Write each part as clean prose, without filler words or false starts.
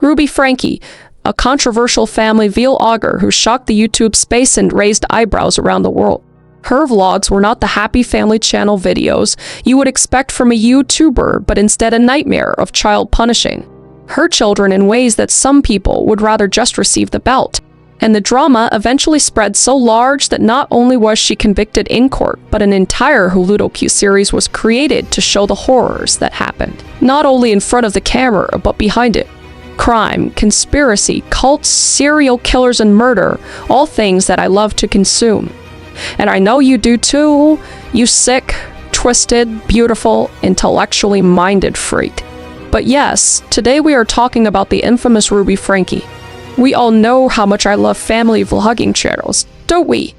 Ruby Franke, a controversial family vlogger who shocked the YouTube space and raised eyebrows around the world. Her vlogs were not the happy family channel videos you would expect from a YouTuber, but instead a nightmare of child punishing her children in ways that some people would rather just receive the belt. And the drama eventually spread so large that not only was she convicted in court, but an entire Hulu docu-series was created to show the horrors that happened, not only in front of the camera, but behind it. Crime, conspiracy, cults, serial killers, and murder, all things that I love to consume. And I know you do too, you sick, twisted, beautiful, intellectually minded freak. But yes, today we are talking about the infamous Ruby Franke. We all know how much I love family vlogging channels, don't we?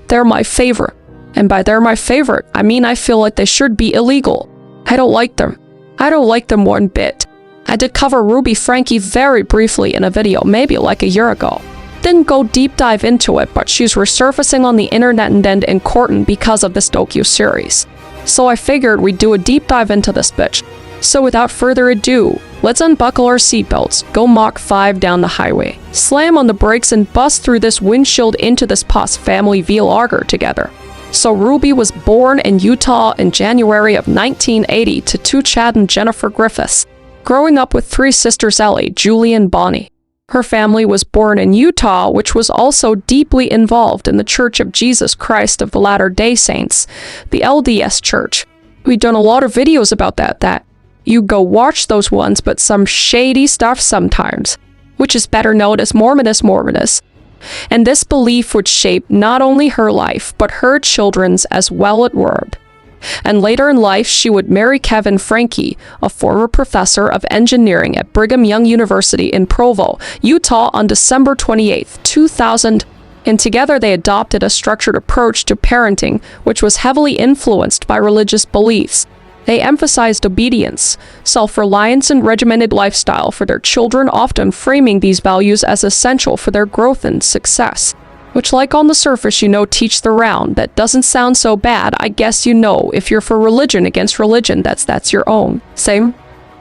They're my favorite. And by they're my favorite, I mean I feel like they should be illegal. I don't like them. I don't like them one bit. I did cover Ruby Franke very briefly in a video maybe like a year ago. Didn't go deep dive into it, but she's resurfacing on the internet and in court because of this docu-series. So I figured we'd do a deep dive into this bitch. So without further ado, let's unbuckle our seatbelts, go Mach 5 down the highway, slam on the brakes and bust through this windshield into this pos family vlogger together. So Ruby was born in Utah in January of 1980 to Chad and Jennifer Griffiths, growing up with three sisters Ellie, Julie, and Bonnie. Her family was born in Utah, which was also deeply involved in the Church of Jesus Christ of the Latter-day Saints, the LDS Church. We've done a lot of videos about that. You go watch those ones, but some shady stuff sometimes, which is better known as Mormonism. And this belief would shape not only her life, but her children's as well at word. And later in life, she would marry Kevin Franke, a former professor of engineering at Brigham Young University in Provo, Utah on December 28, 2000, and together they adopted a structured approach to parenting, which was heavily influenced by religious beliefs. They emphasized obedience, self-reliance, and regimented lifestyle for their children, often framing these values as essential for their growth and success. Which, like on the surface, teach the round. That doesn't sound so bad. I guess if you're for religion against religion, that's your own. Same.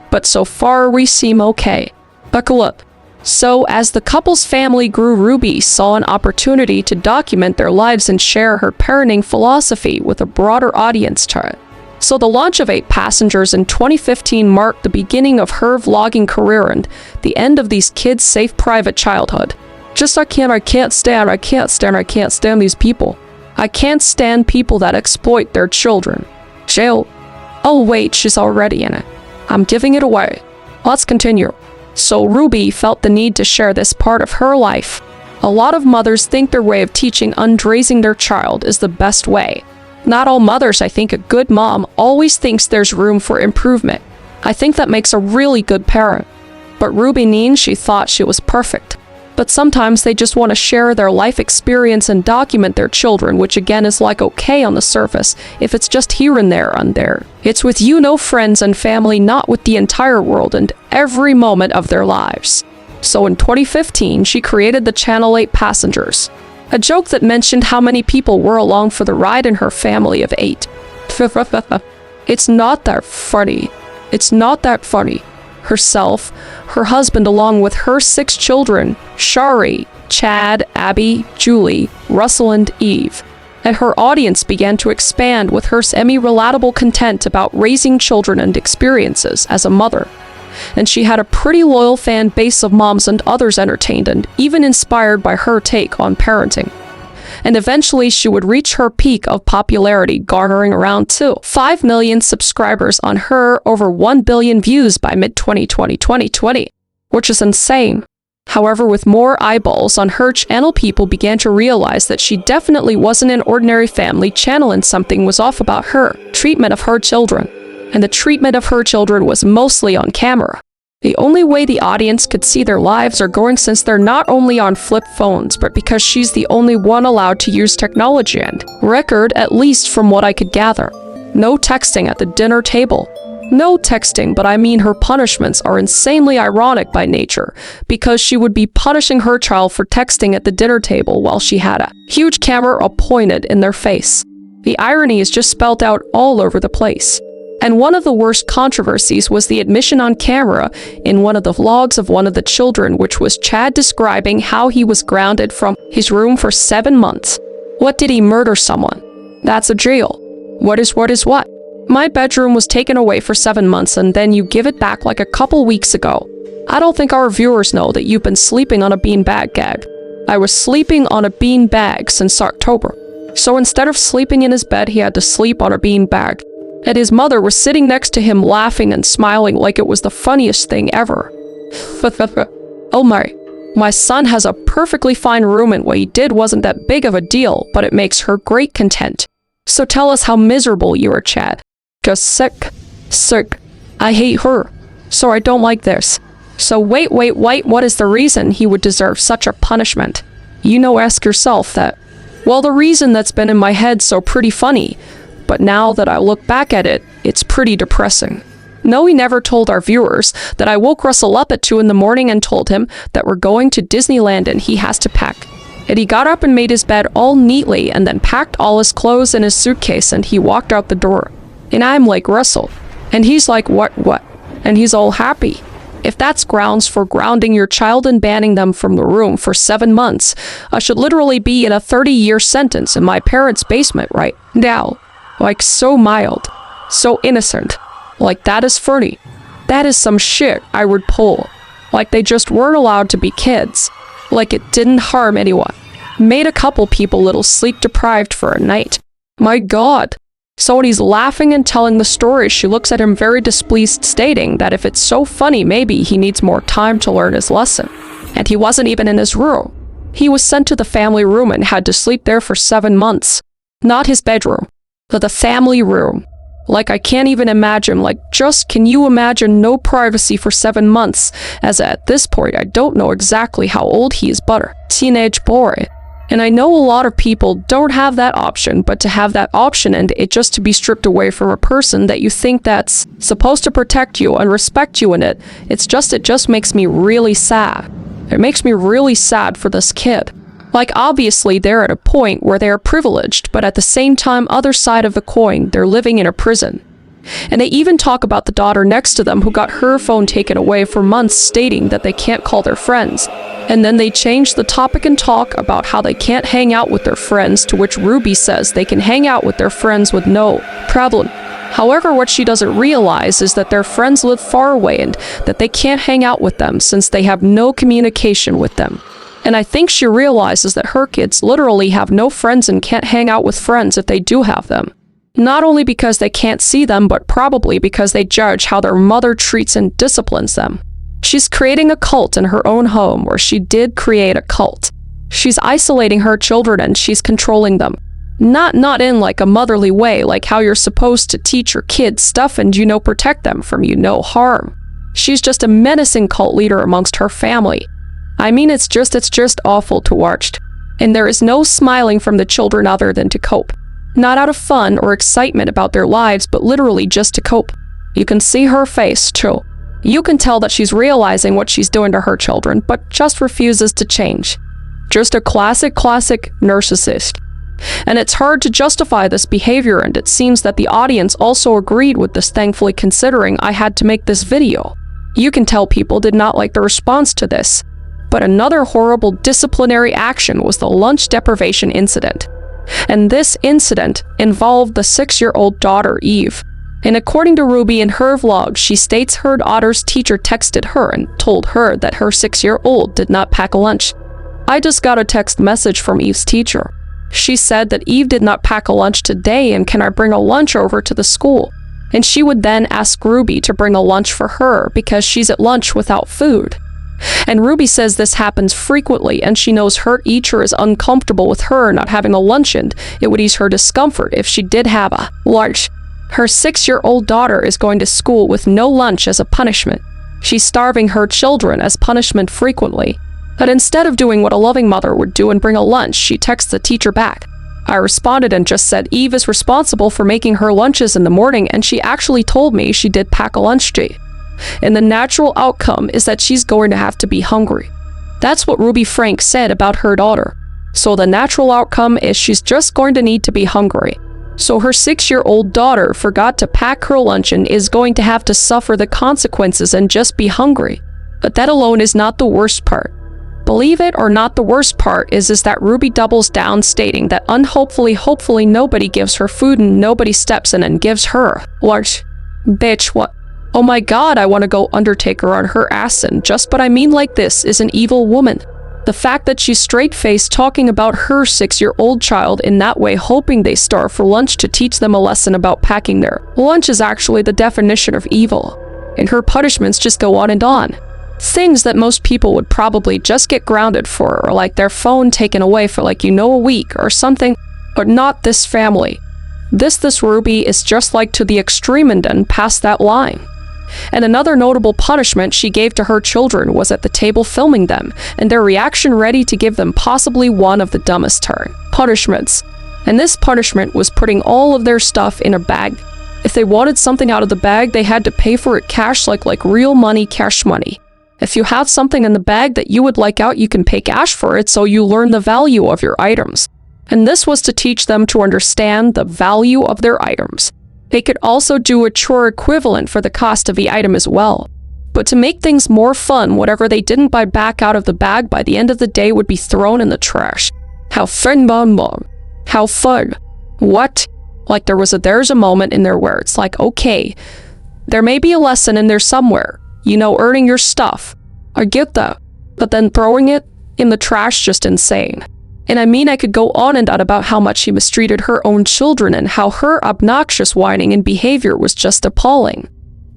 But so far we seem okay. Buckle up. So, as the couple's family grew, Ruby saw an opportunity to document their lives and share her parenting philosophy with a broader audience to it. So the launch of 8 Passengers in 2015 marked the beginning of her vlogging career and the end of these kids' safe private childhood. I can't stand these people. I can't stand people that exploit their children. Jail. Oh wait, she's already in it. I'm giving it away. Let's continue. So Ruby felt the need to share this part of her life. A lot of mothers think their way of teaching and raising their child is the best way. Not all mothers. I think a good mom always thinks there's room for improvement. I think that makes a really good parent. But Ruby she thought she was perfect. But sometimes they just want to share their life experience and document their children, which again is like okay on the surface, if it's just here and there. It's with friends and family, not with the entire world and every moment of their lives. So in 2015, she created the channel 8 Passengers. A joke that mentioned how many people were along for the ride in her family of 8. It's not that funny. Herself, her husband along with her 6 children, Shari, Chad, Abby, Julie, Russell, and Eve. And her audience began to expand with her semi-relatable content about raising children and experiences as a mother. And she had a pretty loyal fan base of moms and others entertained and even inspired by her take on parenting. And eventually she would reach her peak of popularity, garnering around 5 million subscribers on her, over 1 billion views by mid-2020, which is insane. However, with more eyeballs on her channel, people began to realize that she definitely wasn't an ordinary family channel and something was off about her treatment of her children. And the treatment of her children was mostly on camera. The only way the audience could see their lives are going, since they're not only on flip phones, but because she's the only one allowed to use technology and record, at least from what I could gather. No texting at the dinner table. No texting, but I mean her punishments are insanely ironic by nature, because she would be punishing her child for texting at the dinner table while she had a huge camera pointed in their face. The irony is just spelled out all over the place. And one of the worst controversies was the admission on camera in one of the vlogs of one of the children, which was Chad describing how he was grounded from his room for 7 months. What did he murder someone? That's a jail. What is what? My bedroom was taken away for 7 months and then you give it back like a couple weeks ago. I don't think our viewers know that you've been sleeping on a beanbag gag. I was sleeping on a beanbag since October. So instead of sleeping in his bed, he had to sleep on a beanbag. And his mother was sitting next to him laughing and smiling like it was the funniest thing ever. Oh my son has a perfectly fine room and what he did wasn't that big of a deal, but it makes her great content. So tell us how miserable you are, Chad. 'Cause sick. I hate her. So I don't like this. So wait, what is the reason he would deserve such a punishment? Ask yourself that. Well, the reason that's been in my head so pretty funny, but now that I look back at it, it's pretty depressing. No, he never told our viewers that I woke Russell up at 2 in the morning and told him that we're going to Disneyland and he has to pack. And he got up and made his bed all neatly and then packed all his clothes in his suitcase and he walked out the door. And I'm like, Russell. And he's like, what? And he's all happy. If that's grounds for grounding your child and banning them from the room for 7 months, I should literally be in a 30-year sentence in my parents' basement right now. Like, so mild. So innocent. Like, that is funny. That is some shit I would pull. Like, they just weren't allowed to be kids. Like, it didn't harm anyone. Made a couple people little sleep-deprived for a night. My God. So when he's laughing and telling the story, she looks at him very displeased, stating that if it's so funny, maybe he needs more time to learn his lesson. And he wasn't even in his room. He was sent to the family room and had to sleep there for 7 months. Not his bedroom, but the family room. Like, I can't even imagine, can you imagine no privacy for 7 months? As at this point, I don't know exactly how old he is, but a teenage boy. And I know a lot of people don't have that option, but to have that option and it just to be stripped away from a person that you think that's supposed to protect you and respect you in it just makes me really sad. It makes me really sad for this kid. Like, obviously they're at a point where they are privileged, but at the same time, other side of the coin, they're living in a prison. And they even talk about the daughter next to them who got her phone taken away for months, stating that they can't call their friends. And then they change the topic and talk about how they can't hang out with their friends, to which Ruby says they can hang out with their friends with no problem. However, what she doesn't realize is that their friends live far away and that they can't hang out with them since they have no communication with them. And I think she realizes that her kids literally have no friends and can't hang out with friends if they do have them. Not only because they can't see them, but probably because they judge how their mother treats and disciplines them. She's creating a cult in her own home, or she did create a cult. She's isolating her children and she's controlling them. Not in like a motherly way, like how you're supposed to teach your kids stuff and protect them from harm. She's just a menacing cult leader amongst her family. I mean, it's just awful to watch. And there is no smiling from the children other than to cope. Not out of fun or excitement about their lives, but literally just to cope. You can see her face, too. You can tell that she's realizing what she's doing to her children, but just refuses to change. Just a classic narcissist. And it's hard to justify this behavior, and it seems that the audience also agreed with this, thankfully, considering I had to make this video. You can tell people did not like the response to this. But another horrible disciplinary action was the lunch deprivation incident. And this incident involved the 6-year-old daughter, Eve. And according to Ruby in her vlog, she states her daughter's teacher texted her and told her that her 6-year-old did not pack a lunch. I just got a text message from Eve's teacher. She said that Eve did not pack a lunch today and can I bring a lunch over to the school? And she would then ask Ruby to bring a lunch for her because she's at lunch without food. And Ruby says this happens frequently and she knows her teacher is uncomfortable with her not having a lunch and it would ease her discomfort if she did have a lunch. Her 6-year-old daughter is going to school with no lunch as a punishment. She's starving her children as punishment frequently. But instead of doing what a loving mother would do and bring a lunch, she texts the teacher back. I responded and just said Eve is responsible for making her lunches in the morning and she actually told me she did pack a lunch tea. And the natural outcome is that she's going to have to be hungry. That's what Ruby Franke said about her daughter. So the natural outcome is she's just going to need to be hungry. So her 6-year-old daughter forgot to pack her lunch and is going to have to suffer the consequences and just be hungry. But that alone is not the worst part. Believe it or not, the worst part is that Ruby doubles down, stating that hopefully nobody gives her food and nobody steps in and gives her lunch. Bitch, what? Oh my god, I want to go Undertaker on her ass, and just but I mean like this is an evil woman. The fact that she's straight-faced talking about her 6-year-old child in that way, hoping they starve for lunch to teach them a lesson about packing their lunch, is actually the definition of evil. And her punishments just go on and on. Things that most people would probably just get grounded for, or like their phone taken away for a week or something, but not this family. This Ruby is just like to the extreme and then past that line. And another notable punishment she gave to her children was at the table filming them, and their reaction ready to give them possibly one of the dumbest punishments. And this punishment was putting all of their stuff in a bag. If they wanted something out of the bag, they had to pay for it cash, like real money, cash money. If you have something in the bag that you would like out, you can pay cash for it, so you learn the value of your items. And this was to teach them to understand the value of their items. They could also do a chore equivalent for the cost of the item as well. But to make things more fun, whatever they didn't buy back out of the bag by the end of the day would be thrown in the trash. How fun, Mom. How fun. What? Like there's a moment in there where it's like, okay, there may be a lesson in there somewhere. Earning your stuff. I get that. But then throwing it in the trash, just insane. And I mean, I could go on and on about how much she mistreated her own children and how her obnoxious whining and behavior was just appalling.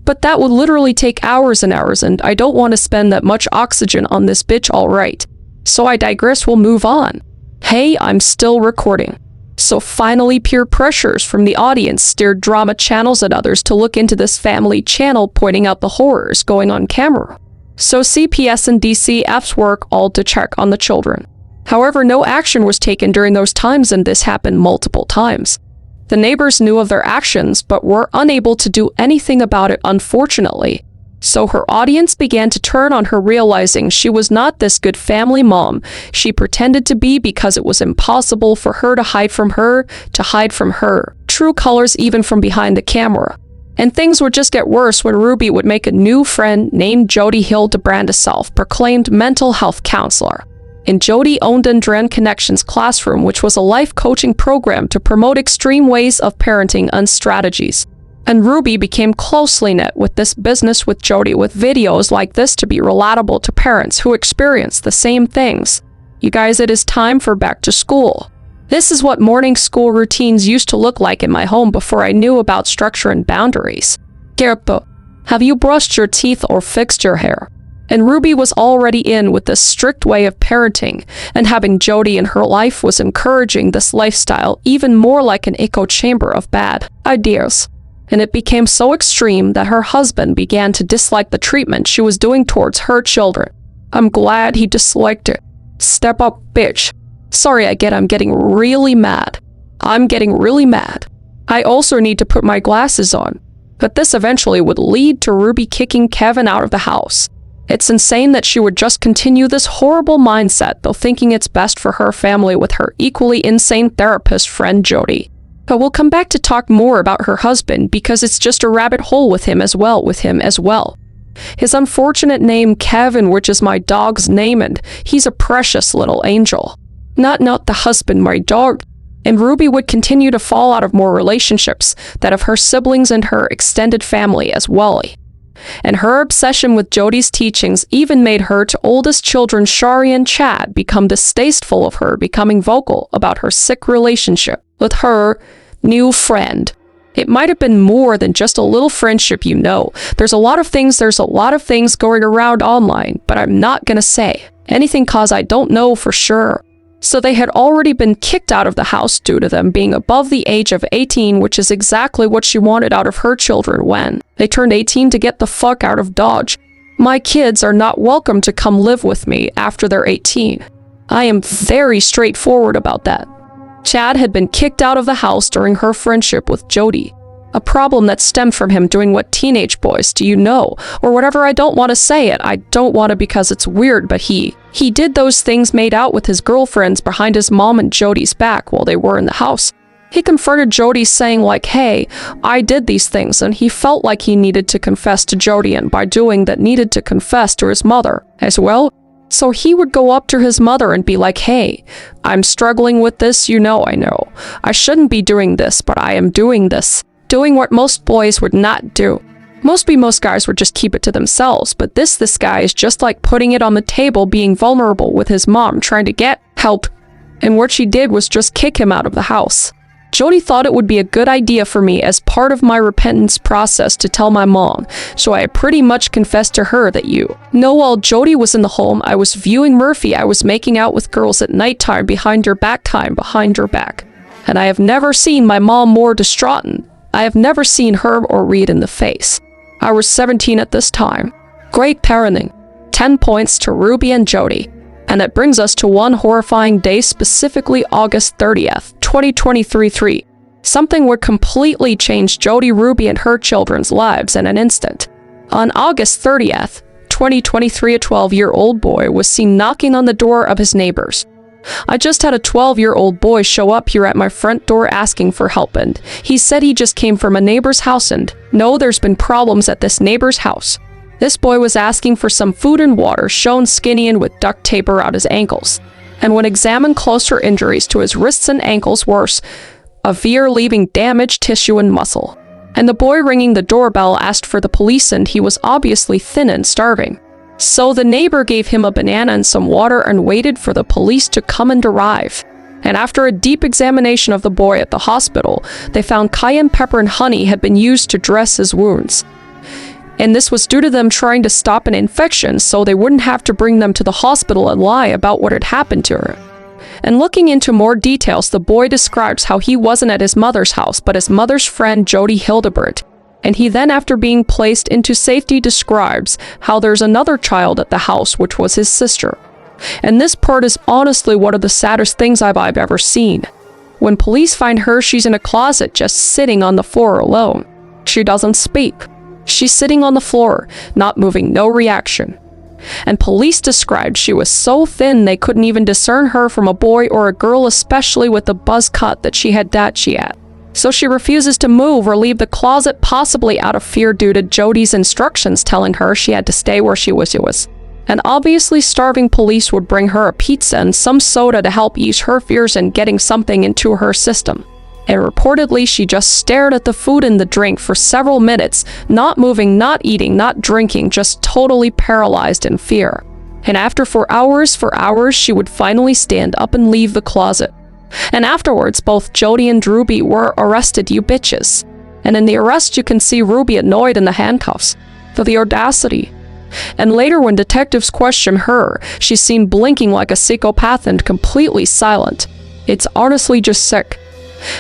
But that would literally take hours and hours, and I don't want to spend that much oxygen on this bitch, alright. So I digress, we'll move on. Hey, I'm still recording. So finally, peer pressures from the audience steered drama channels and others to look into this family channel, pointing out the horrors going on camera. So CPS and DCFs work all to check on the children. However, no action was taken during those times, and this happened multiple times. The neighbors knew of their actions, but were unable to do anything about it, unfortunately. So her audience began to turn on her, realizing she was not this good family mom she pretended to be, because it was impossible for her to hide from her true colors, even from behind the camera. And things would just get worse when Ruby would make a new friend named Jody Hill to brand a self-proclaimed mental health counselor. And Jody owned and ran Connections Classroom, which was a life coaching program to promote extreme ways of parenting and strategies. And Ruby became closely knit with this business with Jody, with videos like this to be relatable to parents who experience the same things. You guys, it is time for back to school. This is what morning school routines used to look like in my home before I knew about structure and boundaries. Gerpo, have you brushed your teeth or fixed your hair? And Ruby was already in with this strict way of parenting, and having Jody in her life was encouraging this lifestyle even more, like an echo chamber of bad ideas. And it became so extreme that her husband began to dislike the treatment she was doing towards her children. I'm glad he disliked it. Step up, bitch. Sorry, I'm getting really mad. I'm getting really mad. I also need to put my glasses on. But this eventually would lead to Ruby kicking Kevin out of the house. It's insane that she would just continue this horrible mindset, though thinking it's best for her family with her equally insane therapist friend Jody. But we'll come back to talk more about her husband, because it's just a rabbit hole with him as well. His unfortunate name, Kevin, which is my dog's name, and he's a precious little angel. Not the husband, my dog. And Ruby would continue to fall out of more relationships, that of her siblings and her extended family as well. And her obsession with Jody's teachings even made her to oldest children Shari and Chad become distasteful of her, becoming vocal about her sick relationship with her new friend. It might have been more than just a little friendship, There's a lot of things going around online, but I'm not gonna say anything cause I don't know for sure. So they had already been kicked out of the house due to them being above the age of 18, which is exactly what she wanted out of her children when they turned 18, to get the fuck out of Dodge. My kids are not welcome to come live with me after they're 18. I am very straightforward about that. Chad had been kicked out of the house during her friendship with Jody. A problem that stemmed from him doing what teenage boys do, or whatever. I don't want to say it. I don't want to, because it's weird, but he did those things, made out with his girlfriends behind his mom and Jody's back while they were in the house. He confronted Jody saying like, hey, I did these things, and he felt like he needed to confess to Jody, and by doing that needed to confess to his mother as well. So he would go up to his mother and be like, hey, I'm struggling with this, I know. I shouldn't be doing this, but I am doing this. Doing what most boys would not do. Most guys would just keep it to themselves, but this guy is just like putting it on the table, being vulnerable with his mom, trying to get help. And what she did was just kick him out of the house. Jody thought it would be a good idea for me as part of my repentance process to tell my mom, so I pretty much confessed to her that while Jody was in the home, I was viewing Murphy. I was making out with girls at nighttime behind her back. And I have never seen my mom more distraught. I have never seen her or Reed in the face. I was 17 at this time. Great parenting. 10 points to Ruby and Jody. And that brings us to one horrifying day, specifically August 30th, 2023. Something would completely change Jody, Ruby, and her children's lives in an instant. On August 30th, 2023, a 12-year-old boy was seen knocking on the door of his neighbors. I just had a 12-year-old boy show up here at my front door asking for help, and he said he just came from a neighbor's house and no, there's been problems at this neighbor's house. This boy was asking for some food and water, shown skinny and with duct tape around his ankles. And when examined closer, injuries to his wrists and ankles worse, severe, leaving damaged tissue and muscle. And the boy ringing the doorbell asked for the police, and he was obviously thin and starving. So the neighbor gave him a banana and some water and waited for the police to come and arrive. And after a deep examination of the boy at the hospital, they found cayenne pepper and honey had been used to dress his wounds. And this was due to them trying to stop an infection so they wouldn't have to bring them to the hospital and lie about what had happened to her. And looking into more details, the boy describes how he wasn't at his mother's house, but his mother's friend Jody Hildebrandt. And he then, after being placed into safety, describes how there's another child at the house, which was his sister. And this part is honestly one of the saddest things I've ever seen. When police find her, she's in a closet just sitting on the floor alone. She doesn't speak. She's sitting on the floor, not moving, no reaction. And police described she was so thin they couldn't even discern her from a boy or a girl, especially with the buzz cut that she had. So she refuses to move or leave the closet, possibly out of fear due to Jody's instructions telling her she had to stay where she was. And obviously starving police would bring her a pizza and some soda to help ease her fears and getting something into her system. And reportedly, she just stared at the food and the drink for several minutes, not moving, not eating, not drinking, just totally paralyzed in fear. And after for hours, she would finally stand up and leave the closet. And afterwards, both Jody and Ruby were arrested, you bitches. And in the arrest, you can see Ruby annoyed in the handcuffs. For the audacity. And later, when detectives question her, she's seen blinking like a psychopath and completely silent. It's honestly just sick.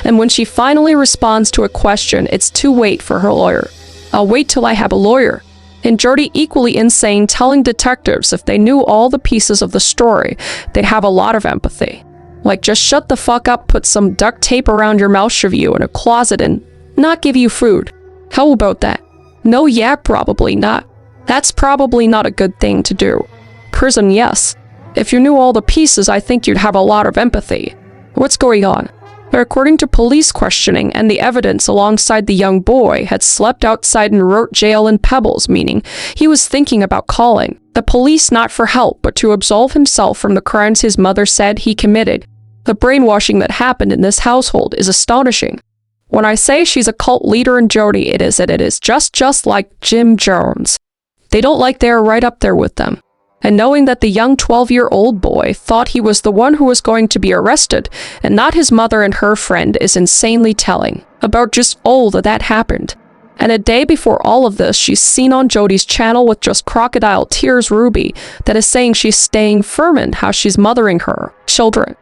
And when she finally responds to a question, it's too late for her lawyer. I'll wait till I have a lawyer. And Jody, equally insane, telling detectives if they knew all the pieces of the story, they'd have a lot of empathy. Like, just shut the fuck up, put some duct tape around your mouth, shove you in a closet, and not give you food. How about that? No, yeah, probably not. That's probably not a good thing to do. Prison, yes. If you knew all the pieces, I think you'd have a lot of empathy. What's going on? But according to police questioning and the evidence alongside, the young boy had slept outside and wrote jail in Pebbles, meaning he was thinking about calling the police not for help, but to absolve himself from the crimes his mother said he committed. The brainwashing that happened in this household is astonishing. When I say she's a cult leader in Jody, it is just like Jim Jones. They don't like they're right up there with them. And knowing that the young 12-year-old boy thought he was the one who was going to be arrested and not his mother and her friend is insanely telling about just all that happened. And a day before all of this, she's seen on Jody's channel with just crocodile tears Ruby that is saying she's staying firm and how she's mothering her children.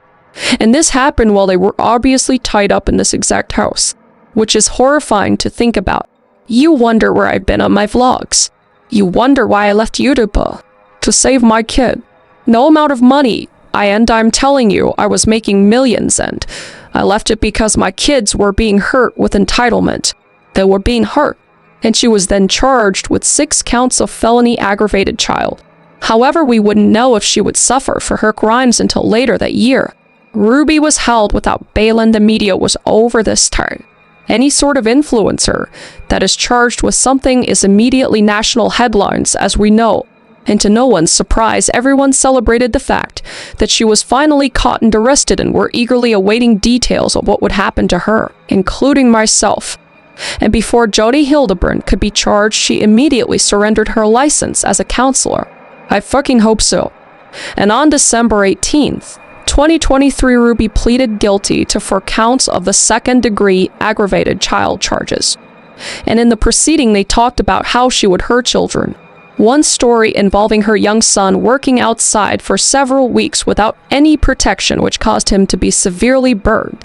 And this happened while they were obviously tied up in this exact house, which is horrifying to think about. You wonder where I've been on my vlogs. You wonder why I left YouTube. To save my kid. No amount of money. I'm telling you, I was making millions and I left it because my kids were being hurt with entitlement. They were being hurt. And she was then charged with 6 counts of felony aggravated child. However, we wouldn't know if she would suffer for her crimes until later that year. Ruby was held without bail and the media was over this time. Any sort of influencer that is charged with something is immediately national headlines, as we know. And to no one's surprise, everyone celebrated the fact that she was finally caught and arrested and were eagerly awaiting details of what would happen to her, including myself. And before Jodi Hildebrand could be charged, she immediately surrendered her license as a counselor. I fucking hope so. And on December 18th, 2023, Ruby pleaded guilty to 4 counts of the second-degree aggravated child charges. And in the proceeding, they talked about how she would hurt children. One story involving her young son working outside for several weeks without any protection, which caused him to be severely burned.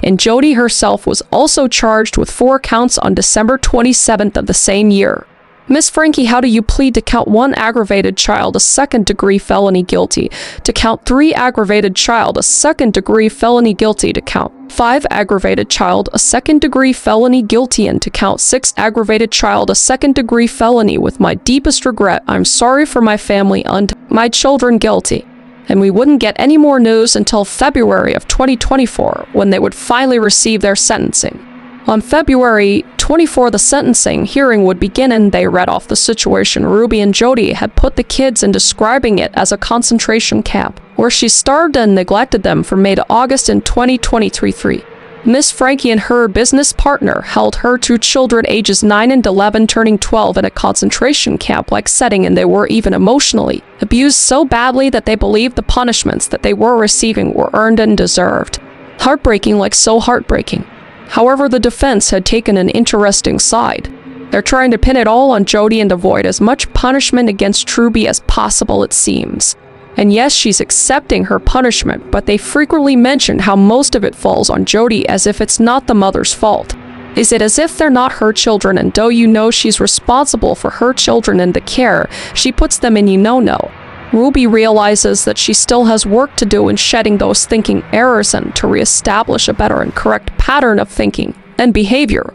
And Jodi herself was also charged with 4 counts on December 27th of the same year. Miss Franke, how do you plead to count 1 aggravated child a second-degree felony guilty, to count 3 aggravated child a second-degree felony guilty, to count 5 aggravated child a second-degree felony guilty, and to count 6 aggravated child a second-degree felony? With my deepest regret, I'm sorry for my family and my children guilty. And we wouldn't get any more news until February of 2024, when they would finally receive their sentencing. On February 24, the sentencing hearing would begin, and they read off the situation Ruby and Jodi had put the kids in, describing it as a concentration camp, where she starved and neglected them from May to August in 2023. Miss Franke and her business partner held her 2 children ages 9 and 11 turning 12 in a concentration camp-like setting, and they were even emotionally abused so badly that they believed the punishments that they were receiving were earned and deserved. Heartbreaking, like so heartbreaking. However, the defense had taken an interesting side. They're trying to pin it all on Jodi and avoid as much punishment against Ruby as possible, it seems. And yes, she's accepting her punishment, but they frequently mention how most of it falls on Jodi, as if it's not the mother's fault. Is it as if they're not her children, and though you know she's responsible for her children and the care she puts them in, no. Ruby realizes that she still has work to do in shedding those thinking errors and to reestablish a better and correct pattern of thinking and behavior.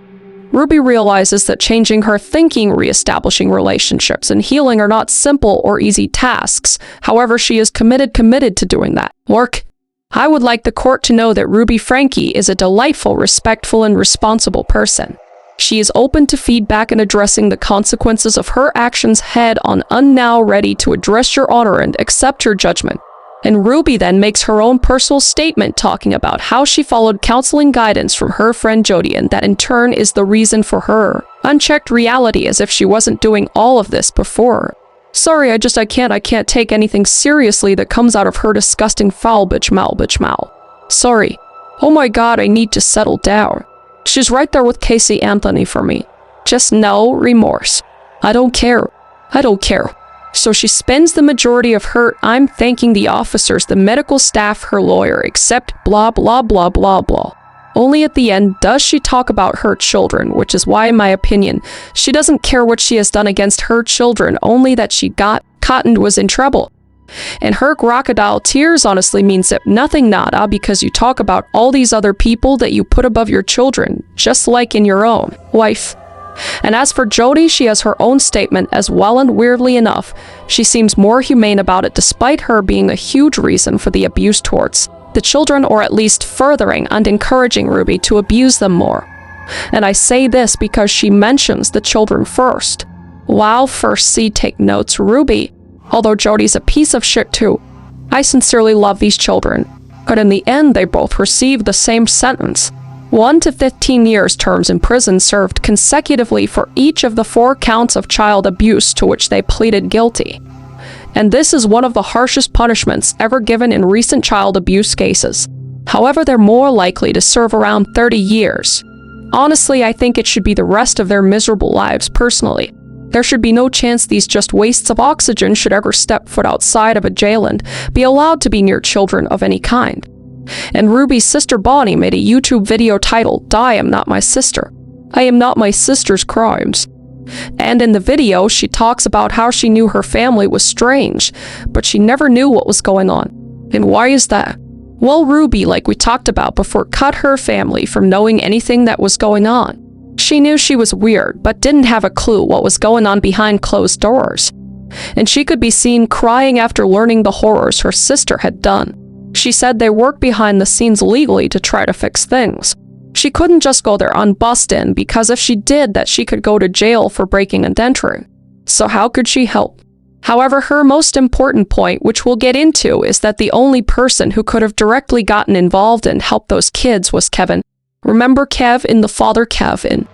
Ruby realizes that changing her thinking, reestablishing relationships, and healing are not simple or easy tasks. However, she is committed to doing that work. I would like the court to know that Ruby Franke is a delightful, respectful, and responsible person. She is open to feedback and addressing the consequences of her actions head on, and now ready to address your honor and accept your judgment. And Ruby then makes her own personal statement talking about how she followed counseling guidance from her friend Jodi, and that in turn is the reason for her unchecked reality, as if she wasn't doing all of this before. Sorry, I can't take anything seriously that comes out of her disgusting foul bitch mouth. Sorry. Oh my god, I need to settle down. She's right there with Casey Anthony for me. Just no remorse. I don't care. So she spends the majority of her time thanking the officers, the medical staff, her lawyer, except blah blah blah blah blah. Only at the end does she talk about her children, which is why, in my opinion, she doesn't care what she has done against her children, only that she got caught and was in trouble. And her crocodile tears honestly means that nothing, nada, because you talk about all these other people that you put above your children, just like in your own wife. And as for Jodi, she has her own statement as well, and weirdly enough, she seems more humane about it, despite her being a huge reason for the abuse towards the children, or at least furthering and encouraging Ruby to abuse them more. And I say this because she mentions the children first. Wow, first see, take notes, Ruby. Although Jodi's a piece of shit too, I sincerely love these children. But in the end, they both received the same sentence. 1 to 15 years terms in prison served consecutively for each of the 4 counts of child abuse to which they pleaded guilty. And this is one of the harshest punishments ever given in recent child abuse cases. However, they're more likely to serve around 30 years. Honestly, I think it should be the rest of their miserable lives, personally. There should be no chance these just wastes of oxygen should ever step foot outside of a jail and be allowed to be near children of any kind. And Ruby's sister Bonnie made a YouTube video titled, "I am not my sister. I am not my sister's crimes." And in the video, she talks about how she knew her family was strange, but she never knew what was going on. And why is that? Well, Ruby, like we talked about before, cut her family from knowing anything that was going on. She knew she was weird, but didn't have a clue what was going on behind closed doors. And she could be seen crying after learning the horrors her sister had done. She said they work behind the scenes legally to try to fix things. She couldn't just go there unbusted because if she did that she could go to jail for breaking and entering. So how could she help? However, her most important point, which we'll get into, is that the only person who could have directly gotten involved and helped those kids was Kevin. Remember Kev in The Father Kevin?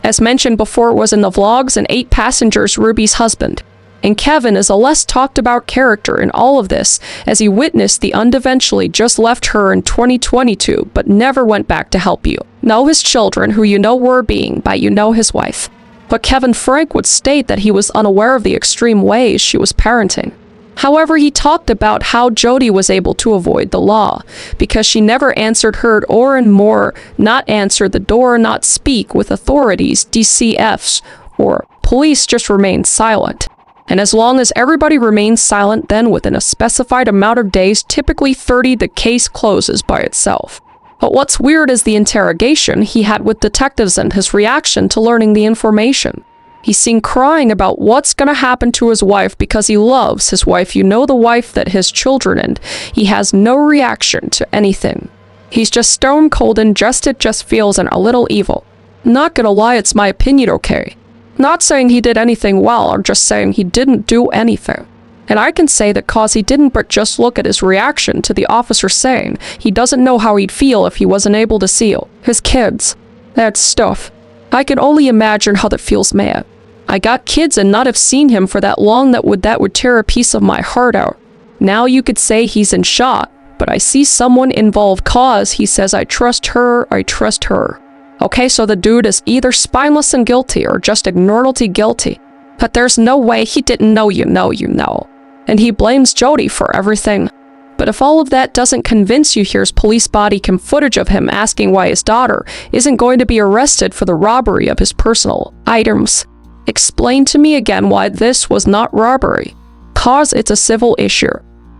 As mentioned before, it was in the vlogs and 8 passengers Ruby's husband. And Kevin is a less talked about character in all of this, as he witnessed the end eventually just left her in 2022 but never went back to help you. Know his children, who you know were being by you know his wife. But Kevin Frank would state that he was unaware of the extreme ways she was parenting. However, he talked about how Jody was able to avoid the law because she never answered her or and more not answer the door, not speak with authorities, DCFs, or police, just remained silent. And as long as everybody remains silent, then within a specified amount of days, typically 30, the case closes by itself. But what's weird is the interrogation he had with detectives and his reaction to learning the information. He's seen crying about what's gonna happen to his wife because he loves his wife, you know, the wife that his children, and he has no reaction to anything. He's just stone cold and it just feels a little evil. Not gonna lie, it's my opinion, okay? Not saying he did anything well, I'm just saying he didn't do anything. And I can say that cause he didn't, but just look at his reaction to the officer saying he doesn't know how he'd feel if he wasn't able to see his kids. That stuff. I can only imagine how that feels, man. I got kids and not have seen him for that long, that would tear a piece of my heart out. Now you could say he's in shock, but I see someone involved cause he says I trust her. Okay, so the dude is either spineless and guilty or just ignorantly guilty. But there's no way he didn't know you know. And he blames Jody for everything. But if all of that doesn't convince you, here's police body cam footage of him asking why his daughter isn't going to be arrested for the robbery of his personal items. Explain to me again why this was not robbery. Cause it's a civil issue.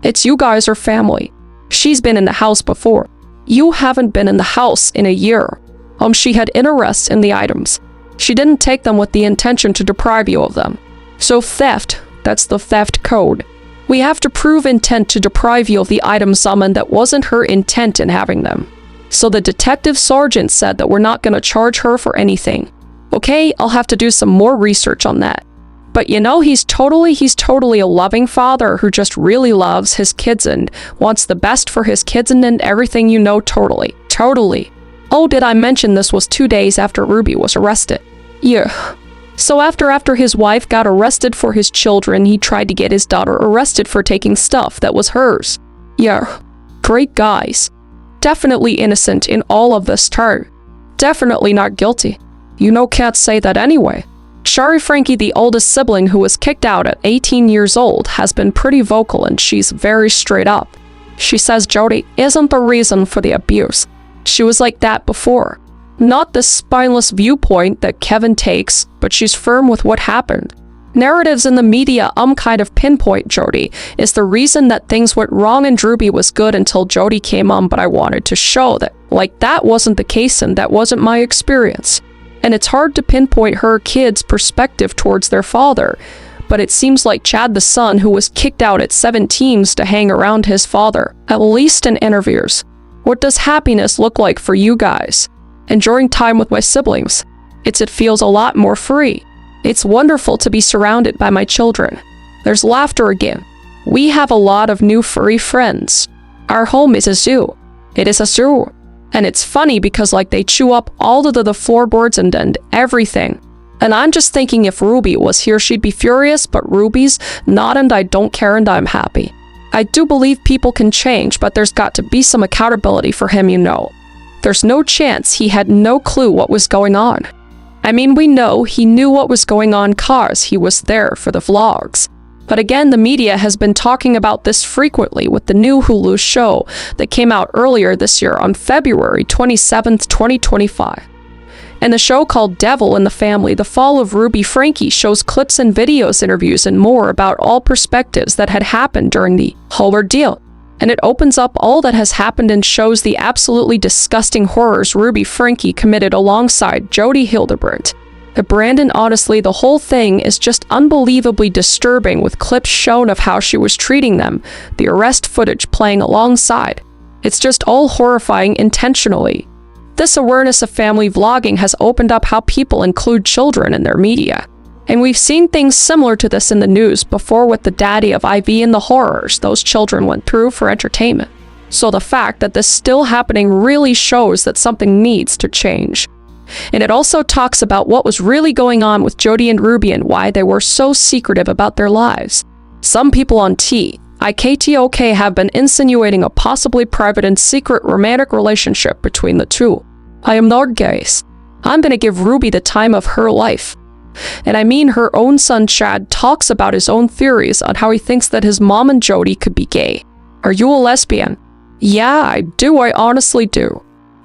It's you guys are family. She's been in the house before. You haven't been in the house in a year. She had interest in the items. She didn't take them with the intention to deprive you of them. So theft, that's the theft code. We have to prove intent to deprive you of the items and that wasn't her intent in having them. So the detective sergeant said that we're not going to charge her for anything. Okay, I'll have to do some more research on that. But you know, he's totally a loving father who just really loves his kids and wants the best for his kids and everything, you know, totally. Oh, did I mention this was 2 days after Ruby was arrested? Yeah. So after his wife got arrested for his children, he tried to get his daughter arrested for taking stuff that was hers. Yeah. Great guys. Definitely innocent in all of this too. Definitely not guilty. You know, can't say that anyway. Shari Franke, the oldest sibling who was kicked out at 18 years old, has been pretty vocal and she's very straight up. She says Jody isn't the reason for the abuse. She was like that before. Not this spineless viewpoint that Kevin takes, but she's firm with what happened. Narratives in the media kind of pinpoint Jody is the reason that things went wrong and Ruby was good until Jody came on, but I wanted to show that that wasn't the case and that wasn't my experience. And it's hard to pinpoint her kids' perspective towards their father, but it seems like Chad the son who was kicked out at 17 to hang around his father, at least in interviews. What does happiness look like for you guys? Enjoying time with my siblings. It feels a lot more free. It's wonderful to be surrounded by my children. There's laughter again. We have a lot of new furry friends. Our home is a zoo. It is a zoo. And it's funny because they chew up all the floorboards and everything. And I'm just thinking if Ruby was here, she'd be furious, but Ruby's not and I don't care and I'm happy. I do believe people can change, but there's got to be some accountability for him, you know. There's no chance he had no clue what was going on. I mean, we know he knew what was going on cause he was there for the vlogs. But again, the media has been talking about this frequently with the new Hulu show that came out earlier this year on February 27th, 2025. And the show called Devil in the Family, The Fall of Ruby Franke shows clips and videos, interviews, and more about all perspectives that had happened during the whole ordeal. And it opens up all that has happened and shows the absolutely disgusting horrors Ruby Franke committed alongside Jody Hildebrandt. Brandon, honestly, the whole thing is just unbelievably disturbing, with clips shown of how she was treating them, the arrest footage playing alongside. It's just all horrifying intentionally. This awareness of family vlogging has opened up how people include children in their media. And we've seen things similar to this in the news before with the daddy of Ivy and the horrors those children went through for entertainment. So the fact that this is still happening really shows that something needs to change. And it also talks about what was really going on with Jody and Ruby and why they were so secretive about their lives. Some people on TikTok have been insinuating a possibly private and secret romantic relationship between the two. I am not gay. I'm gonna give Ruby the time of her life. And I mean, her own son Chad talks about his own theories on how he thinks that his mom and Jody could be gay. Are you a lesbian? Yeah, I do. I honestly do.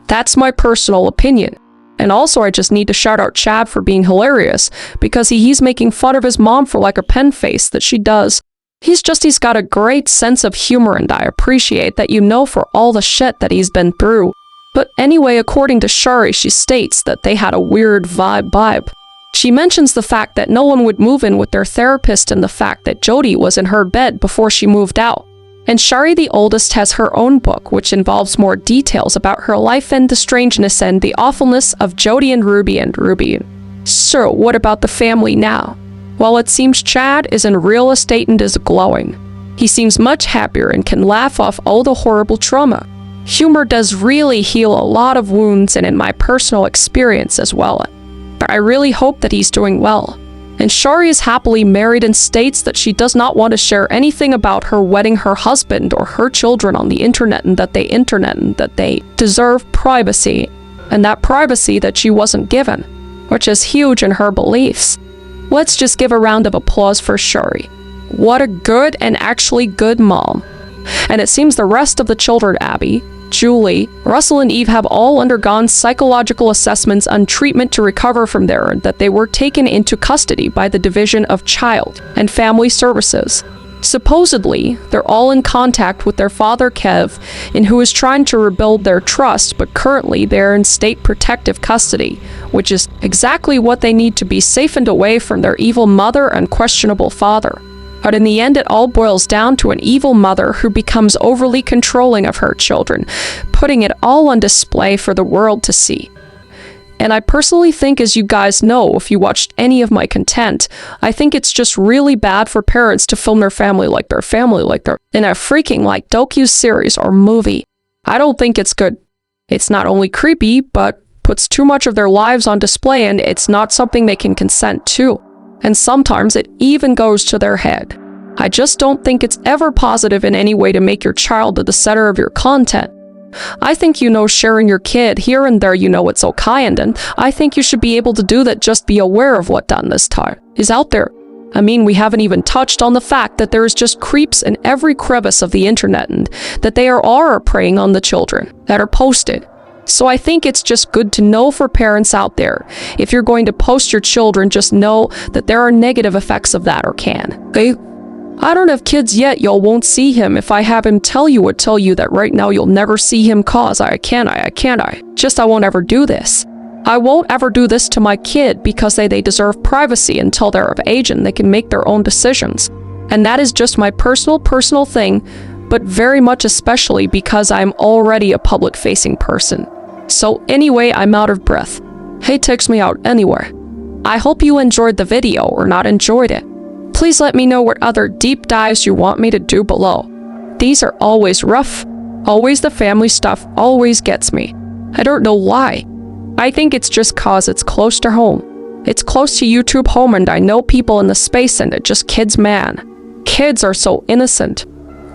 That's my personal opinion. And also, I just need to shout out Chad for being hilarious, because he's making fun of his mom for like a pen face that she does. He's got a great sense of humor, and I appreciate that, for all the shit that he's been through. But anyway, according to Shari, she states that they had a weird vibe. She mentions the fact that no one would move in with their therapist and the fact that Jody was in her bed before she moved out. And Shari, the oldest, has her own book, which involves more details about her life and the strangeness and the awfulness of Jody and Ruby. So, what about the family now? Well, it seems Chad is in real estate and is glowing. He seems much happier and can laugh off all the horrible trauma. Humor does really heal a lot of wounds, and in my personal experience as well. But I really hope that he's doing well. And Shari is happily married and states that she does not want to share anything about her wedding her husband or her children on the internet, and that they deserve privacy, and that privacy that she wasn't given, which is huge in her beliefs. Let's just give a round of applause for Shari. What a good and actually good mom. And it seems the rest of the children, Abby, Julie, Russell, and Eve, have all undergone psychological assessments and treatment to recover from there, and that they were taken into custody by the Division of Child and Family Services. Supposedly, they're all in contact with their father Kev, and who is trying to rebuild their trust, but currently they're in state protective custody, which is exactly what they need to be safe and away from their evil mother and questionable father. But in the end, it all boils down to an evil mother who becomes overly controlling of her children, putting it all on display for the world to see. And I personally think, as you guys know if you watched any of my content, I think it's just really bad for parents to film their family like they're in a freaking docu-series or movie. I don't think it's good. It's not only creepy, but puts too much of their lives on display, and it's not something they can consent to. And sometimes it even goes to their head. I just don't think it's ever positive in any way to make your child the center of your content. I think sharing your kid here and there, it's okay, and I think you should be able to do that. Just be aware of what done this time is out there. I mean, we haven't even touched on the fact that there is just creeps in every crevice of the internet, and that they are preying on the children that are posted. So I think it's just good to know for parents out there, if you're going to post your children, just know that there are negative effects of that, or can. Okay? I don't have kids yet, y'all won't see him. If I have him, tell you that right now you'll never see him, cause I won't ever do this. I won't ever do this to my kid, because they deserve privacy until they're of age and they can make their own decisions. And that is just my personal thing, but very much especially because I'm already a public-facing person. So anyway, I'm out of breath. Hey, text me out anywhere. I hope you enjoyed the video or not enjoyed it. Please let me know what other deep dives you want me to do below. These are always rough. Always the family stuff always gets me. I don't know why. I think it's just cause it's close to home. It's close to YouTube home, and I know people in the space, and it just kids, man. Kids are so innocent.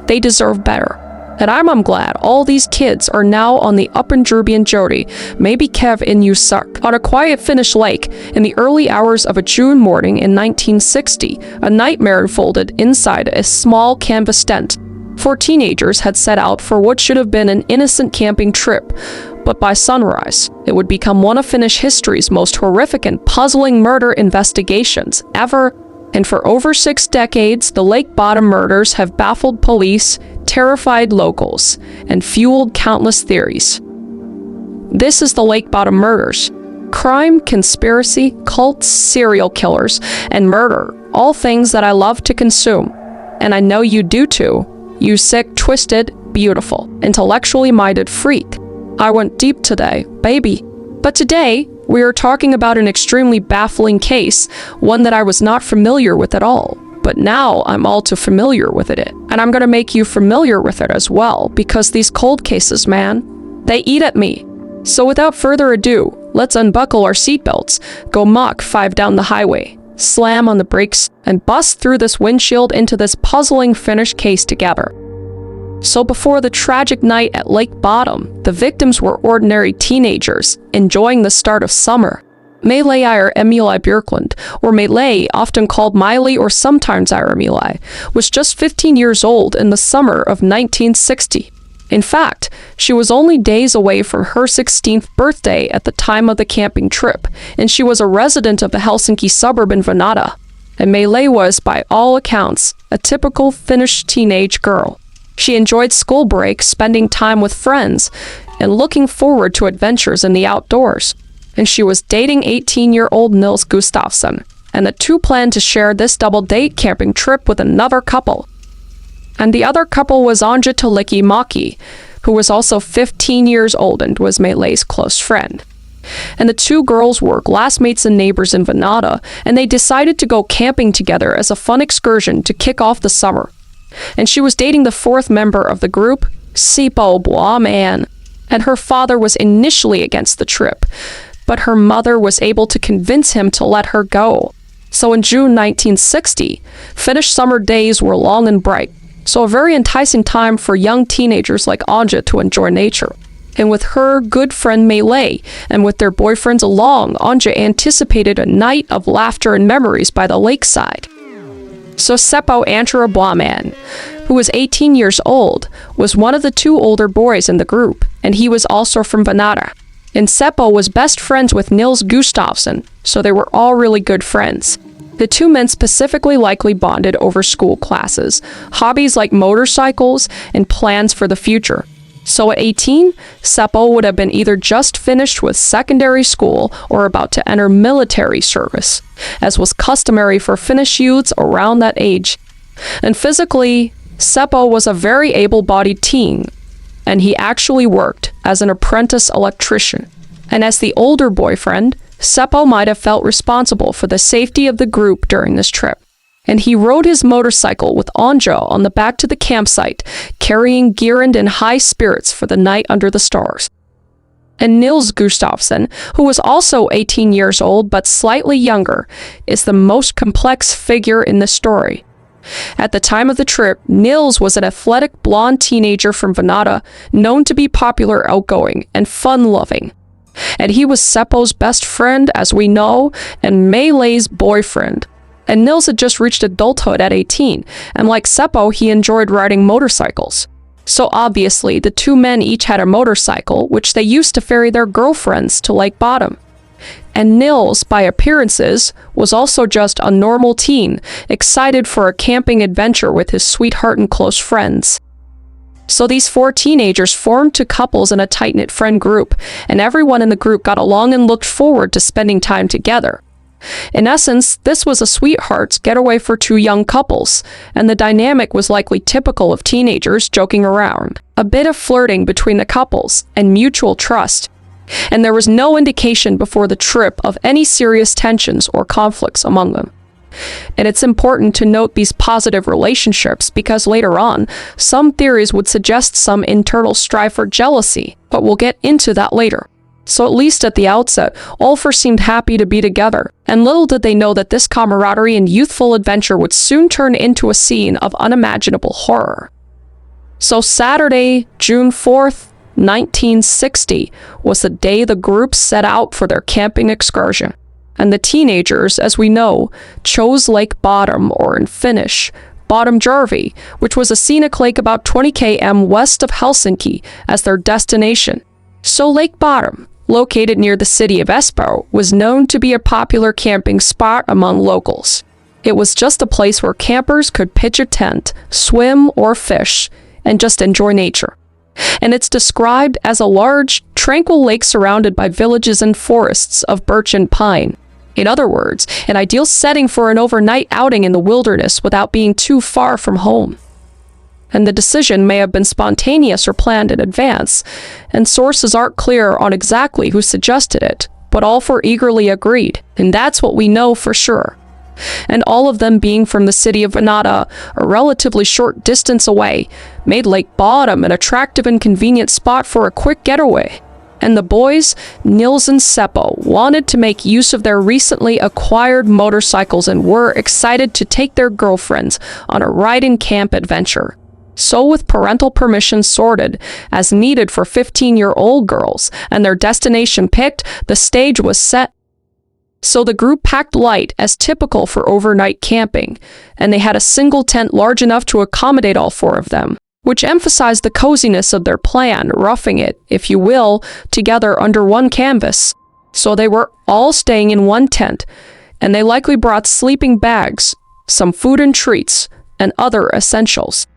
They deserve better. And I'm glad all these kids are now on the up and Ruby and Jody, maybe Kev and you suck. On a quiet Finnish lake in the early hours of a June morning in 1960, a nightmare unfolded inside a small canvas tent. 4 teenagers had set out for what should have been an innocent camping trip, but by sunrise, it would become one of Finnish history's most horrific and puzzling murder investigations ever. And for over 6 decades, the lake bottom murders have baffled police, terrified locals, and fueled countless theories. This is the lake bottom murders. Crime, conspiracy, cults, serial killers, and murder, all things that I love to consume. And I know you do too, you sick, twisted, beautiful, intellectually minded freak. I went deep today, baby. But today, we are talking about an extremely baffling case, one that I was not familiar with at all. But now I'm all too familiar with it. And I'm gonna make you familiar with it as well, because these cold cases, man, they eat at me. So without further ado, let's unbuckle our seatbelts, go Mach 5 down the highway, slam on the brakes, and bust through this windshield into this puzzling finished case together. So before the tragic night at Lake Bottom, the victims were ordinary teenagers, enjoying the start of summer. Maleir Emili Björklund, or Malay, often called Miley or sometimes Ira Emili, was just 15 years old in the summer of 1960. In fact, she was only days away from her 16th birthday at the time of the camping trip, and she was a resident of the Helsinki suburb in Vanata. And Malay was, by all accounts, a typical Finnish teenage girl. She enjoyed school breaks, spending time with friends, and looking forward to adventures in the outdoors. And she was dating 18-year-old Nils Gustafsson, and the two planned to share this double-date camping trip with another couple. And the other couple was Anja Tolikki Maki, who was also 15 years old and was Malay's close friend. And the two girls were classmates and neighbors in Vanata, and they decided to go camping together as a fun excursion to kick off the summer. And she was dating the fourth member of the group, Sipo Boaman, and her father was initially against the trip, but her mother was able to convince him to let her go. So in June 1960, Finnish summer days were long and bright, so a very enticing time for young teenagers like Anja to enjoy nature. And with her good friend Malay, and with their boyfriends along, Anja anticipated a night of laughter and memories by the lakeside. So Seppo Antero Boaman, who was 18 years old, was one of the two older boys in the group, and he was also from Vanata. And Seppo was best friends with Nils Gustafsson, so they were all really good friends. The two men specifically likely bonded over school classes, hobbies like motorcycles, and plans for the future. So at 18, Seppo would have been either just finished with secondary school or about to enter military service, as was customary for Finnish youths around that age. And physically, Seppo was a very able-bodied teen, and he actually worked as an apprentice electrician. And as the older boyfriend, Seppo might have felt responsible for the safety of the group during this trip. And he rode his motorcycle with Anja on the back to the campsite, carrying gear and in high spirits for the night under the stars. And Nils Gustafsson, who was also 18 years old but slightly younger, is the most complex figure in the story. At the time of the trip, Nils was an athletic blonde teenager from Vanata, known to be popular, outgoing, and fun-loving. And he was Seppo's best friend, as we know, and Malay's boyfriend. And Nils had just reached adulthood at 18, and like Seppo, he enjoyed riding motorcycles. So obviously, the two men each had a motorcycle, which they used to ferry their girlfriends to Lake Bottom. And Nils, by appearances, was also just a normal teen, excited for a camping adventure with his sweetheart and close friends. So these four teenagers formed to couples in a tight-knit friend group, and everyone in the group got along and looked forward to spending time together. In essence, this was a sweetheart's getaway for two young couples, and the dynamic was likely typical of teenagers joking around, a bit of flirting between the couples, and mutual trust. And there was no indication before the trip of any serious tensions or conflicts among them. And it's important to note these positive relationships because later on, some theories would suggest some internal strife or jealousy, but we'll get into that later. So at least at the outset, all four seemed happy to be together, and little did they know that this camaraderie and youthful adventure would soon turn into a scene of unimaginable horror. So Saturday, June 4th, 1960, was the day the group set out for their camping excursion. And the teenagers, as we know, chose Lake Bottom, or in Finnish, Bottomjärvi, which was a scenic lake about 20 km west of Helsinki, as their destination. So Lake Bottom, located near the city of Espoo, was known to be a popular camping spot among locals. It was just a place where campers could pitch a tent, swim or fish, and just enjoy nature. And it's described as a large, tranquil lake surrounded by villages and forests of birch and pine. In other words, an ideal setting for an overnight outing in the wilderness without being too far from home. And the decision may have been spontaneous or planned in advance, and sources aren't clear on exactly who suggested it, but all four eagerly agreed, and that's what we know for sure. And all of them being from the city of Venata, a relatively short distance away, made Lake Bottom an attractive and convenient spot for a quick getaway. And the boys, Nils and Seppo, wanted to make use of their recently acquired motorcycles and were excited to take their girlfriends on a ride-in-camp adventure. So with parental permission sorted as needed for 15-year-old girls and their destination picked, the stage was set. So the group packed light as typical for overnight camping, and they had a single tent large enough to accommodate all four of them, which emphasized the coziness of their plan, roughing it, if you will, together under one canvas. So they were all staying in one tent, and they likely brought sleeping bags, some food and treats, and other essentials.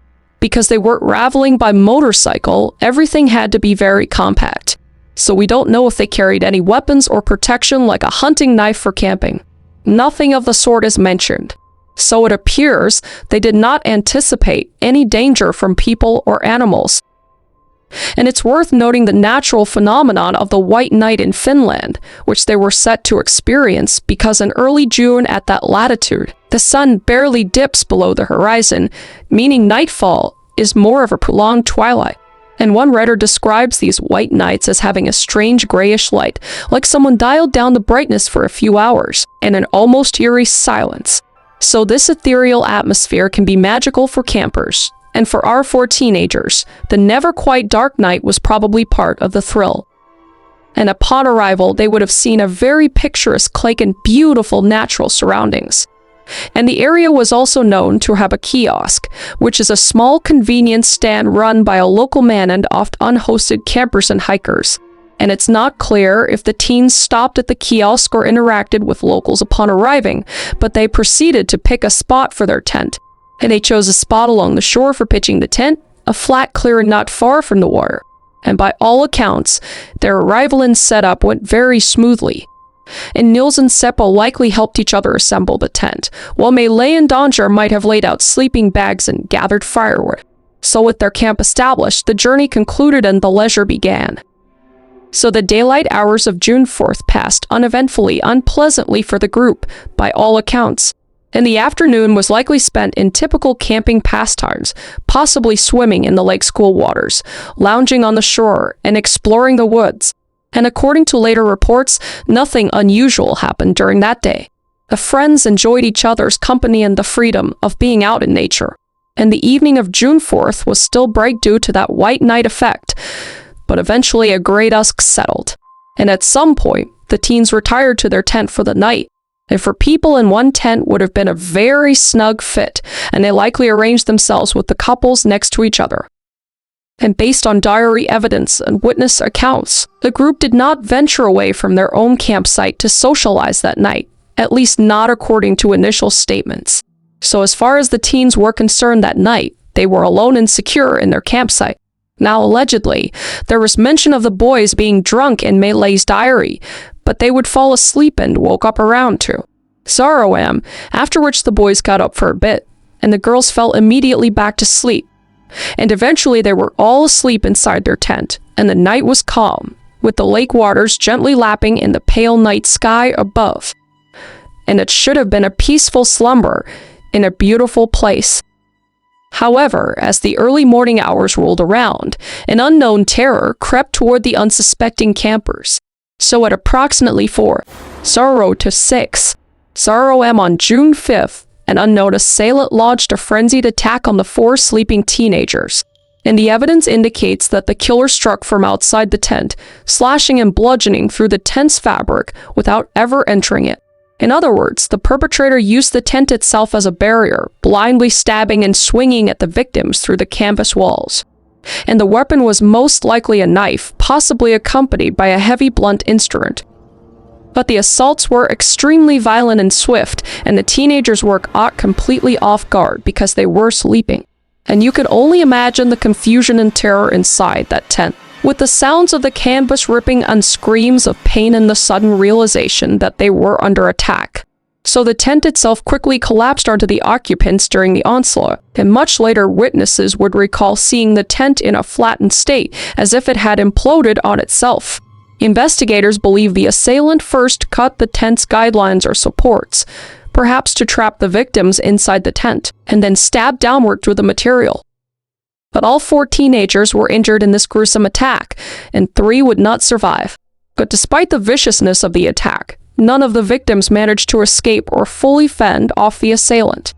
Because they weren't traveling by motorcycle, everything had to be very compact. So we don't know if they carried any weapons or protection like a hunting knife for camping. Nothing of the sort is mentioned. So it appears they did not anticipate any danger from people or animals. And it's worth noting the natural phenomenon of the white night in Finland, which they were set to experience because in early June at that latitude, the sun barely dips below the horizon, meaning nightfall is more of a prolonged twilight. And one writer describes these white nights as having a strange grayish light, like someone dialed down the brightness for a few hours, and an almost eerie silence. So this ethereal atmosphere can be magical for campers, and for our four teenagers, the never-quite dark night was probably part of the thrill. And upon arrival, they would have seen a very picturesque lake and beautiful natural surroundings. And the area was also known to have a kiosk, which is a small convenience stand run by a local man and oft unhosted campers and hikers. And it's not clear if the teens stopped at the kiosk or interacted with locals upon arriving, but they proceeded to pick a spot for their tent. And they chose a spot along the shore for pitching the tent, a flat clearing not far from the water. And by all accounts, their arrival and setup went very smoothly. And Nils and Seppo likely helped each other assemble the tent, while Melee and Donjar might have laid out sleeping bags and gathered firewood. So with their camp established, the journey concluded and the leisure began. So the daylight hours of June 4th passed uneventfully, unpleasantly for the group, by all accounts. And the afternoon was likely spent in typical camping pastimes, possibly swimming in the lake's cool waters, lounging on the shore, and exploring the woods. And according to later reports, nothing unusual happened during that day. The friends enjoyed each other's company and the freedom of being out in nature. And the evening of June 4th was still bright due to that white night effect, but eventually a gray dusk settled. And at some point, the teens retired to their tent for the night. And for people in one tent would have been a very snug fit, and they likely arranged themselves with the couples next to each other. And based on diary evidence and witness accounts, the group did not venture away from their own campsite to socialize that night, at least not according to initial statements. So as far as the teens were concerned that night, they were alone and secure in their campsite. Now allegedly, there was mention of the boys being drunk in Melee's diary, but they would fall asleep and woke up around 2. Saroam, after which the boys got up for a bit, and the girls fell immediately back to sleep. And eventually they were all asleep inside their tent, and the night was calm, with the lake waters gently lapping in the pale night sky above. And it should have been a peaceful slumber in a beautiful place. However, as the early morning hours rolled around, an unknown terror crept toward the unsuspecting campers. So at approximately 4:00 to 6:00 am on June 5th, an unknown assailant launched a frenzied attack on the 4 sleeping teenagers. And the evidence indicates that the killer struck from outside the tent, slashing and bludgeoning through the tent's fabric without ever entering it. In other words, the perpetrator used the tent itself as a barrier, blindly stabbing and swinging at the victims through the canvas walls. And the weapon was most likely a knife, possibly accompanied by a heavy blunt instrument. But the assaults were extremely violent and swift, and the teenagers were caught completely off guard because they were sleeping. And you could only imagine the confusion and terror inside that tent. with the sounds of the canvas ripping and screams of pain and the sudden realization that they were under attack. So the tent itself quickly collapsed onto the occupants during the onslaught, and much later witnesses would recall seeing the tent in a flattened state, as if it had imploded on itself. Investigators believe the assailant first cut the tent's guidelines or supports, perhaps to trap the victims inside the tent, and then stabbed downward through the material. But all 4 teenagers were injured in this gruesome attack, and 3 would not survive. But despite the viciousness of the attack, none of the victims managed to escape or fully fend off the assailant.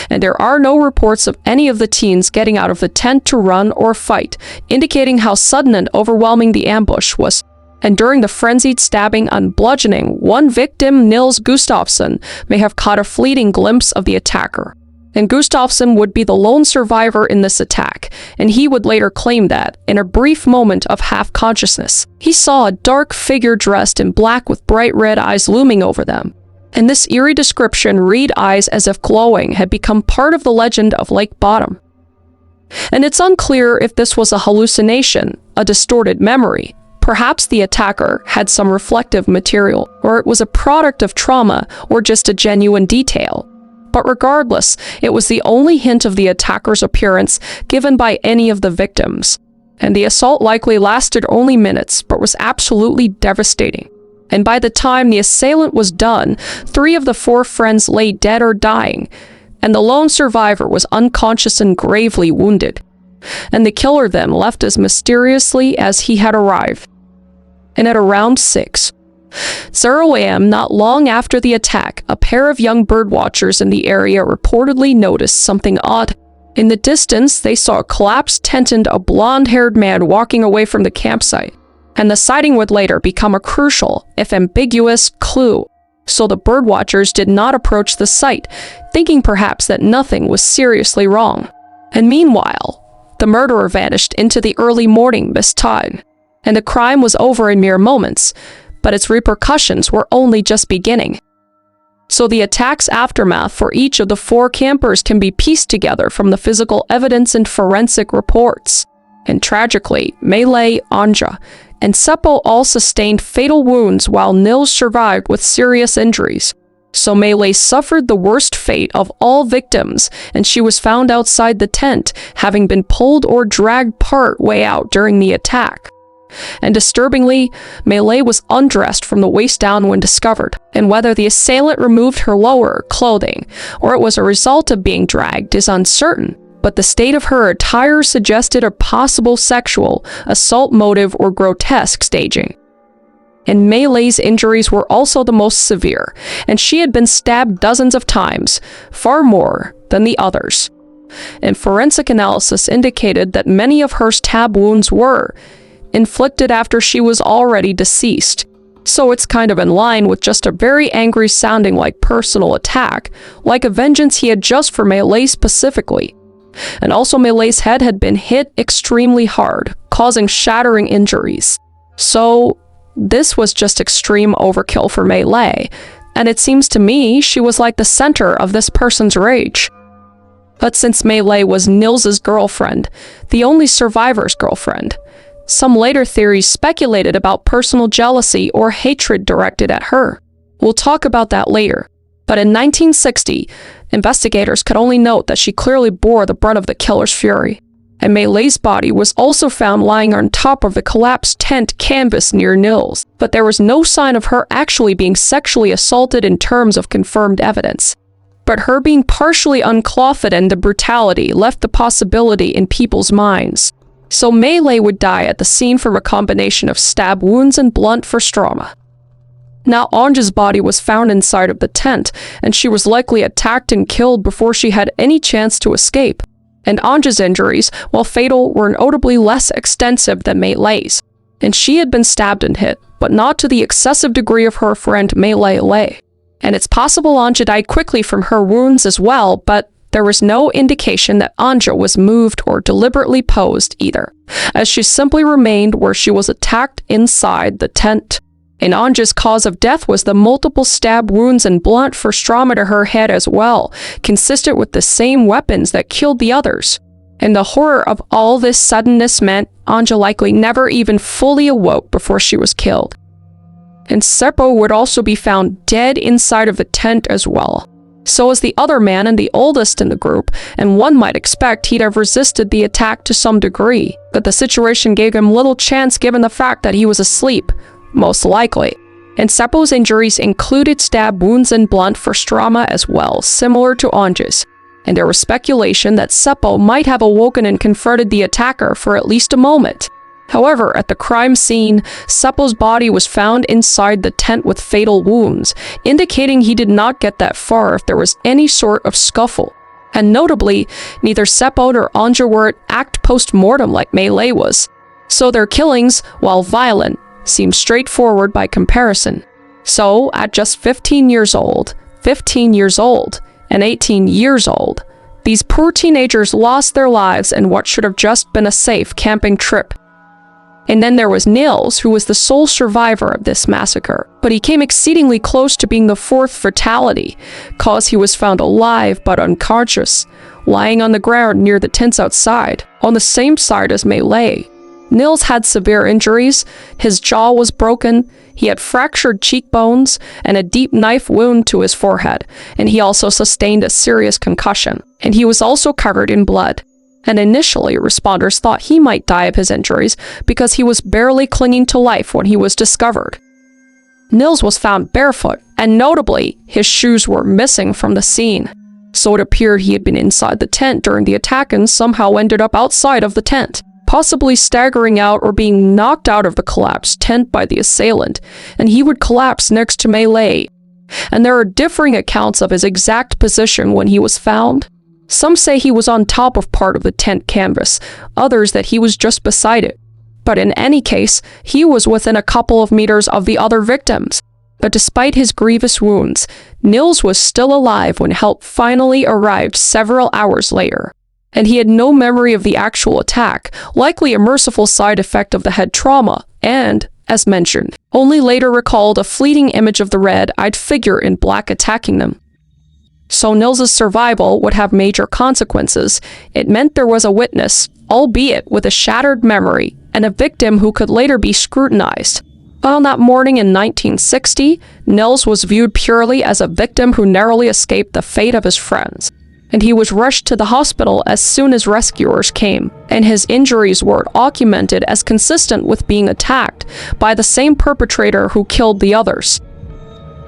And there are no reports of any of the teens getting out of the tent to run or fight, indicating how sudden and overwhelming the ambush was. And during the frenzied stabbing and bludgeoning, one victim, Nils Gustafsson, may have caught a fleeting glimpse of the attacker. And Gustafsson would be the lone survivor in this attack, and he would later claim that, in a brief moment of half-consciousness, he saw a dark figure dressed in black with bright red eyes looming over them. And this eerie description, "red eyes as if glowing," had become part of the legend of Lake Bottom. And it's unclear if this was a hallucination, a distorted memory. Perhaps the attacker had some reflective material, or it was a product of trauma, or just a genuine detail. But regardless, it was the only hint of the attacker's appearance given by any of the victims. And the assault likely lasted only minutes, but was absolutely devastating. And by the time the assailant was done, 3 of the 4 friends lay dead or dying, and the lone survivor was unconscious and gravely wounded. And the killer then left as mysteriously as he had arrived. And at around 6:00 a.m., not long after the attack, a pair of young birdwatchers in the area reportedly noticed something odd. In the distance, they saw a collapsed tent and a blonde-haired man walking away from the campsite. And the sighting would later become a crucial, if ambiguous, clue. So the birdwatchers did not approach the site, thinking perhaps that nothing was seriously wrong. And meanwhile, the murderer vanished into the early morning mist tide. And the crime was over in mere moments, but its repercussions were only just beginning. So the attack's aftermath for each of the 4 campers can be pieced together from the physical evidence and forensic reports. And tragically, Melee, Anja, and Seppo all sustained fatal wounds while Nils survived with serious injuries. So Melee suffered the worst fate of all victims, and she was found outside the tent, having been pulled or dragged part way out during the attack. And disturbingly, Melee was undressed from the waist down when discovered, and whether the assailant removed her lower clothing or it was a result of being dragged is uncertain, but the state of her attire suggested a possible sexual assault motive or grotesque staging. And Melee's injuries were also the most severe, and she had been stabbed dozens of times, far more than the others. And forensic analysis indicated that many of her stab wounds were inflicted after she was already deceased. So it's kind of in line with just a very angry sounding like personal attack, like a vengeance he had just for Melee specifically. And also Melee's head had been hit extremely hard, causing shattering injuries. So this was just extreme overkill for Melee, and it seems to me she was like the center of this person's rage. But since Melee was Nils's girlfriend, the only survivor's girlfriend, some later theories speculated about personal jealousy or hatred directed at her. We'll talk about that later. But in 1960, investigators could only note that she clearly bore the brunt of the killer's fury. And Melee's body was also found lying on top of the collapsed tent canvas near Nils, but there was no sign of her actually being sexually assaulted in terms of confirmed evidence. But her being partially unclothed and the brutality left the possibility in people's minds. So Melee would die at the scene from a combination of stab wounds and blunt force trauma. Now Anja's body was found inside of the tent, and she was likely attacked and killed before she had any chance to escape. And Anja's injuries, while fatal, were notably less extensive than Melee's. And she had been stabbed and hit, but not to the excessive degree of her friend Melee. And it's possible Anja died quickly from her wounds as well, but there was no indication that Anja was moved or deliberately posed either, as she simply remained where she was attacked inside the tent. And Anja's cause of death was the multiple stab wounds and blunt force trauma to her head as well, consistent with the same weapons that killed the others. And the horror of all this suddenness meant Anja likely never even fully awoke before she was killed. And Seppo would also be found dead inside of the tent as well. So was the other man and the oldest in the group, and one might expect he'd have resisted the attack to some degree, but the situation gave him little chance given the fact that he was asleep, most likely. And Seppo's injuries included stab wounds and blunt force trauma as well, similar to Anja's. And there was speculation that Seppo might have awoken and confronted the attacker for at least a moment. However, at the crime scene, Seppo's body was found inside the tent with fatal wounds, indicating he did not get that far if there was any sort of scuffle. And notably, neither Seppo nor Anja were at act post-mortem like Melee was. So their killings, while violent, seemed straightforward by comparison. So, at just 15 years old, and 18 years old, these poor teenagers lost their lives in what should have just been a safe camping trip. And then there was Nils, who was the sole survivor of this massacre, but he came exceedingly close to being the fourth fatality, cause he was found alive but unconscious, lying on the ground near the tents outside, on the same side as Melee. Nils had severe injuries, his jaw was broken, he had fractured cheekbones, and a deep knife wound to his forehead, and he also sustained a serious concussion, and he was also covered in blood. And initially, responders thought he might die of his injuries because he was barely clinging to life when he was discovered. Nils was found barefoot, and notably, his shoes were missing from the scene. So it appeared he had been inside the tent during the attack and somehow ended up outside of the tent, possibly staggering out or being knocked out of the collapsed tent by the assailant, and he would collapse next to Melee. And there are differing accounts of his exact position when he was found. Some say he was on top of part of the tent canvas, others that he was just beside it. But in any case, he was within a couple of meters of the other victims. But despite his grievous wounds, Nils was still alive when help finally arrived several hours later. And he had no memory of the actual attack, likely a merciful side effect of the head trauma, and, as mentioned, only later recalled a fleeting image of the red-eyed figure in black attacking them. So Nils's survival would have major consequences. It meant there was a witness, albeit with a shattered memory, and a victim who could later be scrutinized. But on that morning in 1960, Nils was viewed purely as a victim who narrowly escaped the fate of his friends. And he was rushed to the hospital as soon as rescuers came, and his injuries were documented as consistent with being attacked by the same perpetrator who killed the others.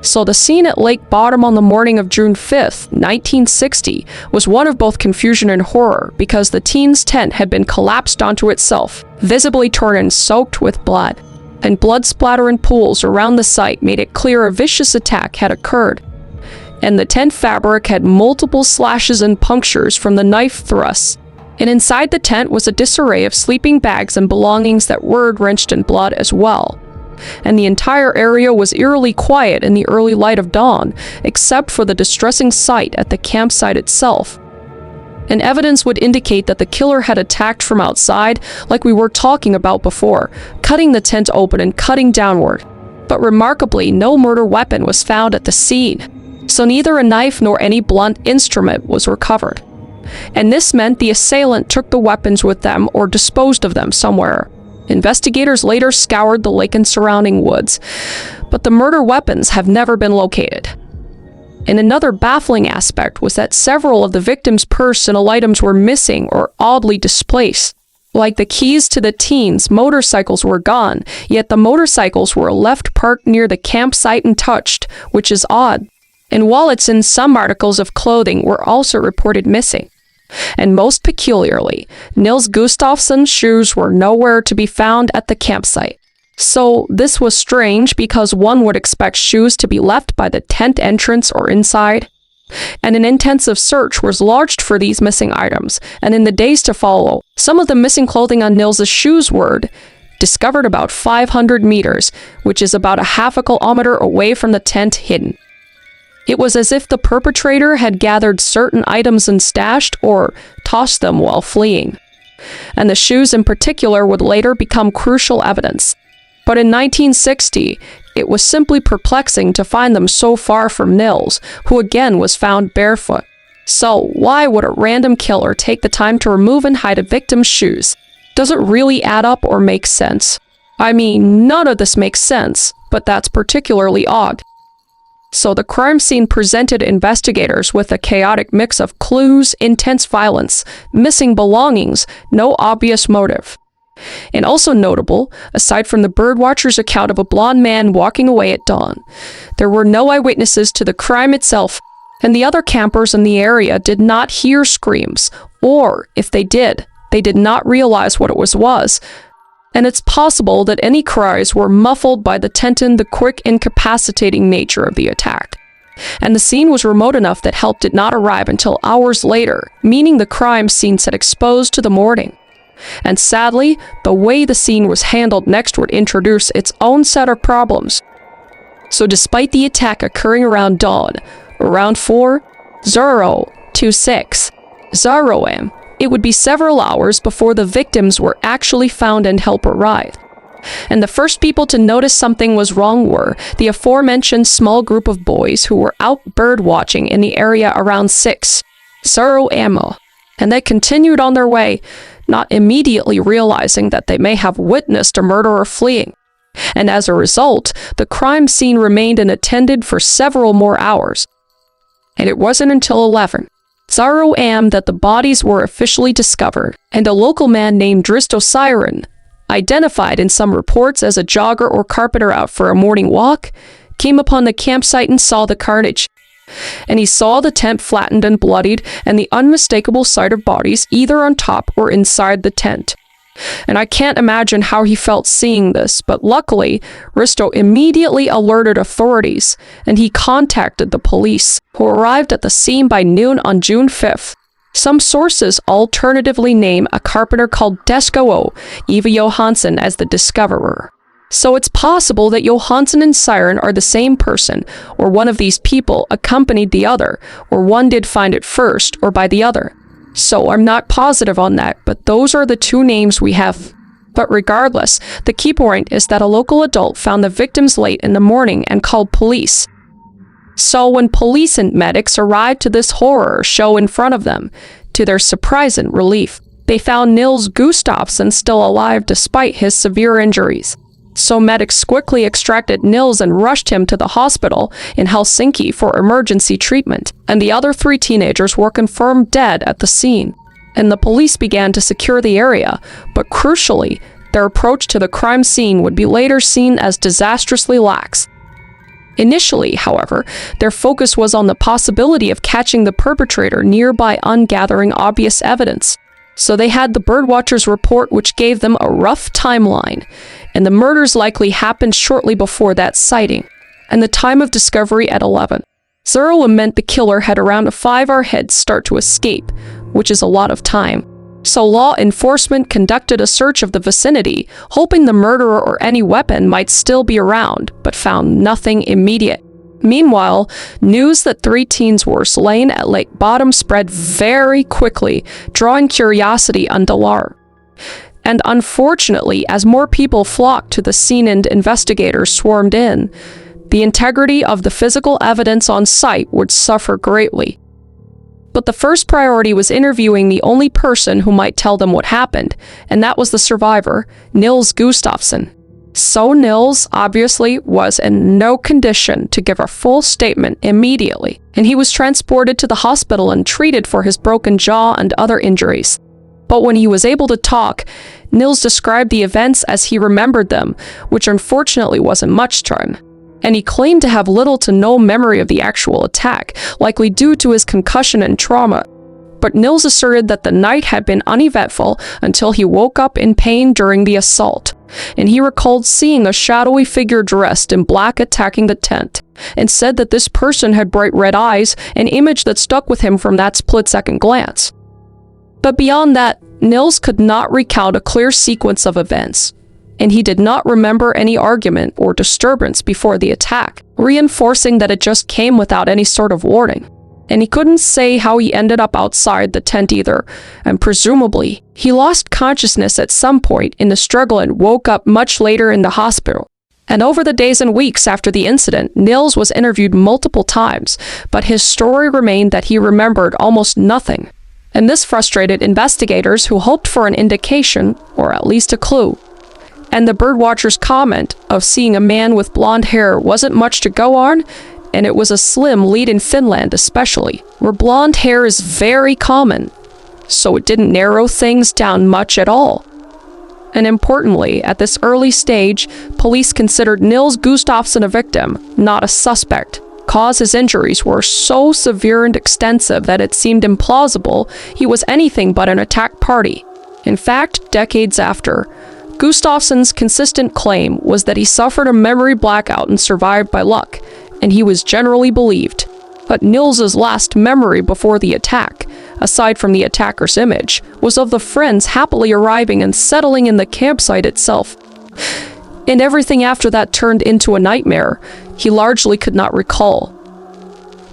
So the scene at Lake Bottom on the morning of June 5th, 1960, was one of both confusion and horror because the teen's tent had been collapsed onto itself, visibly torn and soaked with blood. And blood splatter in pools around the site made it clear a vicious attack had occurred. And the tent fabric had multiple slashes and punctures from the knife thrusts. And inside the tent was a disarray of sleeping bags and belongings that were drenched in blood as well. And the entire area was eerily quiet in the early light of dawn, except for the distressing sight at the campsite itself. And evidence would indicate that the killer had attacked from outside, like we were talking about before, cutting the tent open and cutting downward. But remarkably, no murder weapon was found at the scene, so neither a knife nor any blunt instrument was recovered. And this meant the assailant took the weapons with them or disposed of them somewhere. Investigators later scoured the lake and surrounding woods, but the murder weapons have never been located. And another baffling aspect was that several of the victims' personal items were missing or oddly displaced. Like the keys to the teens' motorcycles were gone, yet the motorcycles were left parked near the campsite untouched, which is odd. And wallets and some articles of clothing were also reported missing. And most peculiarly, Nils Gustafsson's shoes were nowhere to be found at the campsite. So this was strange because one would expect shoes to be left by the tent entrance or inside. And an intensive search was launched for these missing items, and in the days to follow, some of the missing clothing on Nils's shoes were discovered about 500 meters, which is about a half a kilometer away from the tent hidden. It was as if the perpetrator had gathered certain items and stashed or tossed them while fleeing. And the shoes in particular would later become crucial evidence. But in 1960, it was simply perplexing to find them so far from Nils, who again was found barefoot. So, why would a random killer take the time to remove and hide a victim's shoes? Does it really add up or make sense? I mean, none of this makes sense, but that's particularly odd. So the crime scene presented investigators with a chaotic mix of clues, intense violence, missing belongings, no obvious motive. And also notable, aside from the birdwatcher's account of a blonde man walking away at dawn, there were no eyewitnesses to the crime itself, and the other campers in the area did not hear screams, or if they did not realize what it was. And it's possible that any cries were muffled by the tent and the quick, incapacitating nature of the attack. And the scene was remote enough that help did not arrive until hours later, meaning the crime scene set exposed to the morning. And sadly, the way the scene was handled next would introduce its own set of problems. So despite the attack occurring around dawn, around 4:26 am, it would be several hours before the victims were actually found and help arrived. And the first people to notice something was wrong were the aforementioned small group of boys who were out bird watching in the area around 6:00 am. And they continued on their way, not immediately realizing that they may have witnessed a murderer fleeing. And as a result, the crime scene remained unattended for several more hours. And it wasn't until 11:00 am that the bodies were officially discovered, and a local man named Dristo Siren, identified in some reports as a jogger or carpenter out for a morning walk, came upon the campsite and saw the carnage. And he saw the tent flattened and bloodied, and the unmistakable sight of bodies either on top or inside the tent. And I can't imagine how he felt seeing this, but luckily, Risto immediately alerted authorities, and he contacted the police, who arrived at the scene by noon on June 5th. Some sources alternatively name a carpenter called Desko Eva Johansson as the discoverer. So it's possible that Johansson and Siren are the same person, or one of these people accompanied the other, or one did find it first, or by the other. So I'm not positive on that, but those are the two names we have. But regardless, the key point is that a local adult found the victims late in the morning and called police. So when police and medics arrived to this horror show in front of them, to their surprise and relief, they found Nils Gustafsson still alive despite his severe injuries. So medics quickly extracted Nils and rushed him to the hospital in Helsinki for emergency treatment, and the other 3 teenagers were confirmed dead at the scene. And the police began to secure the area, but crucially, their approach to the crime scene would be later seen as disastrously lax. Initially, however, their focus was on the possibility of catching the perpetrator nearby ungathering obvious evidence. So they had the birdwatcher's report, which gave them a rough timeline, and the murders likely happened shortly before that sighting, and the time of discovery at 11:00 meant the killer had around a 5-hour head start to escape, which is a lot of time. So law enforcement conducted a search of the vicinity, hoping the murderer or any weapon might still be around, but found nothing immediate. Meanwhile, news that 3 teens were slain at Lake Bottom spread very quickly, drawing curiosity and alarm. And unfortunately, as more people flocked to the scene and investigators swarmed in, the integrity of the physical evidence on site would suffer greatly. But the first priority was interviewing the only person who might tell them what happened, and that was the survivor, Nils Gustafsson. So Nils obviously was in no condition to give a full statement immediately, and he was transported to the hospital and treated for his broken jaw and other injuries. But when he was able to talk, Nils described the events as he remembered them, which unfortunately wasn't much time. And he claimed to have little to no memory of the actual attack, likely due to his concussion and trauma. But Nils asserted that the night had been uneventful until he woke up in pain during the assault, and he recalled seeing a shadowy figure dressed in black attacking the tent, and said that this person had bright red eyes, an image that stuck with him from that split-second glance. But beyond that, Nils could not recount a clear sequence of events, and he did not remember any argument or disturbance before the attack, reinforcing that it just came without any sort of warning. And he couldn't say how he ended up outside the tent either, and presumably, he lost consciousness at some point in the struggle and woke up much later in the hospital. And over the days and weeks after the incident, Nils was interviewed multiple times, but his story remained that he remembered almost nothing. And this frustrated investigators who hoped for an indication, or at least a clue. And the birdwatcher's comment of seeing a man with blonde hair wasn't much to go on, and it was a slim lead in Finland especially, where blonde hair is very common. So it didn't narrow things down much at all. And importantly, at this early stage, police considered Nils Gustafsson a victim, not a suspect, cause his injuries were so severe and extensive that it seemed implausible he was anything but an attack party. In fact, decades after, Gustafsson's consistent claim was that he suffered a memory blackout and survived by luck, and he was generally believed. But Nils's last memory before the attack, aside from the attacker's image, was of the friends happily arriving and settling in the campsite itself. And everything after that turned into a nightmare he largely could not recall.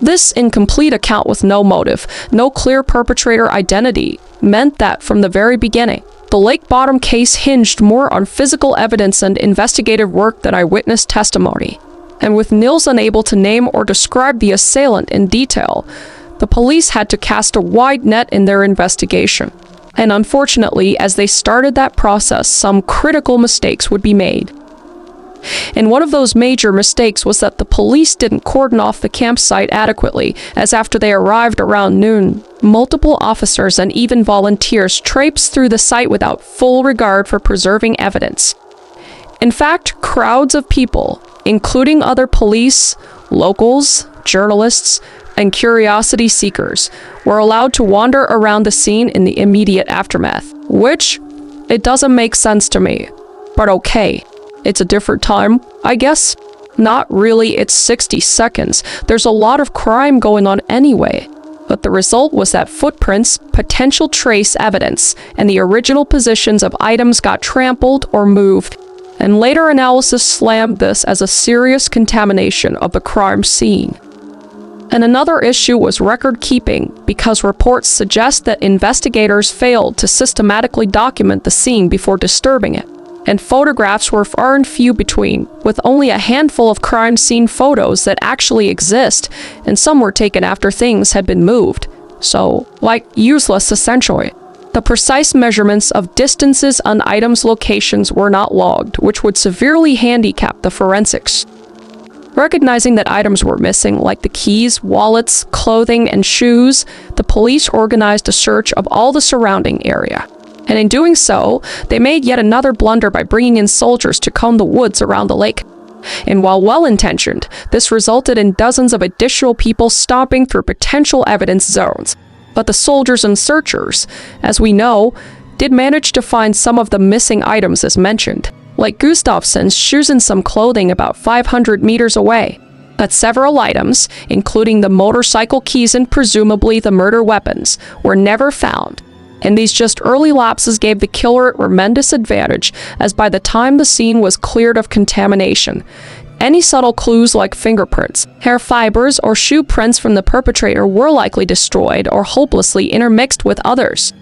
This incomplete account with no motive, no clear perpetrator identity, meant that from the very beginning, the Lake Bottom case hinged more on physical evidence and investigative work than eyewitness testimony. And with Nils unable to name or describe the assailant in detail, the police had to cast a wide net in their investigation. And unfortunately, as they started that process, some critical mistakes would be made. And one of those major mistakes was that the police didn't cordon off the campsite adequately, as after they arrived around noon, multiple officers and even volunteers traipsed through the site without full regard for preserving evidence. In fact, crowds of people, including other police, locals, journalists, and curiosity seekers, were allowed to wander around the scene in the immediate aftermath, which, it doesn't make sense to me. But okay, it's a different time, I guess. Not really, it's 60 seconds. There's a lot of crime going on anyway. But the result was that footprints, potential trace evidence, and the original positions of items got trampled or moved. And later analysis slammed this as a serious contamination of the crime scene. And another issue was record keeping, because reports suggest that investigators failed to systematically document the scene before disturbing it. And photographs were far and few between, with only a handful of crime scene photos that actually exist, and some were taken after things had been moved. So, like, useless essentially. The precise measurements of distances on items' locations were not logged, which would severely handicap the forensics. Recognizing that items were missing, like the keys, wallets, clothing, and shoes, the police organized a search of all the surrounding area. And in doing so, they made yet another blunder by bringing in soldiers to comb the woods around the lake. And while well-intentioned, this resulted in dozens of additional people stomping through potential evidence zones. But the soldiers and searchers, as we know, did manage to find some of the missing items as mentioned, like Gustafsson's shoes and some clothing about 500 meters away. But several items, including the motorcycle keys and presumably the murder weapons, were never found. And these just early lapses gave the killer a tremendous advantage, as by the time the scene was cleared of contamination, any subtle clues like fingerprints, hair fibers, or shoe prints from the perpetrator were likely destroyed or hopelessly intermixed with others.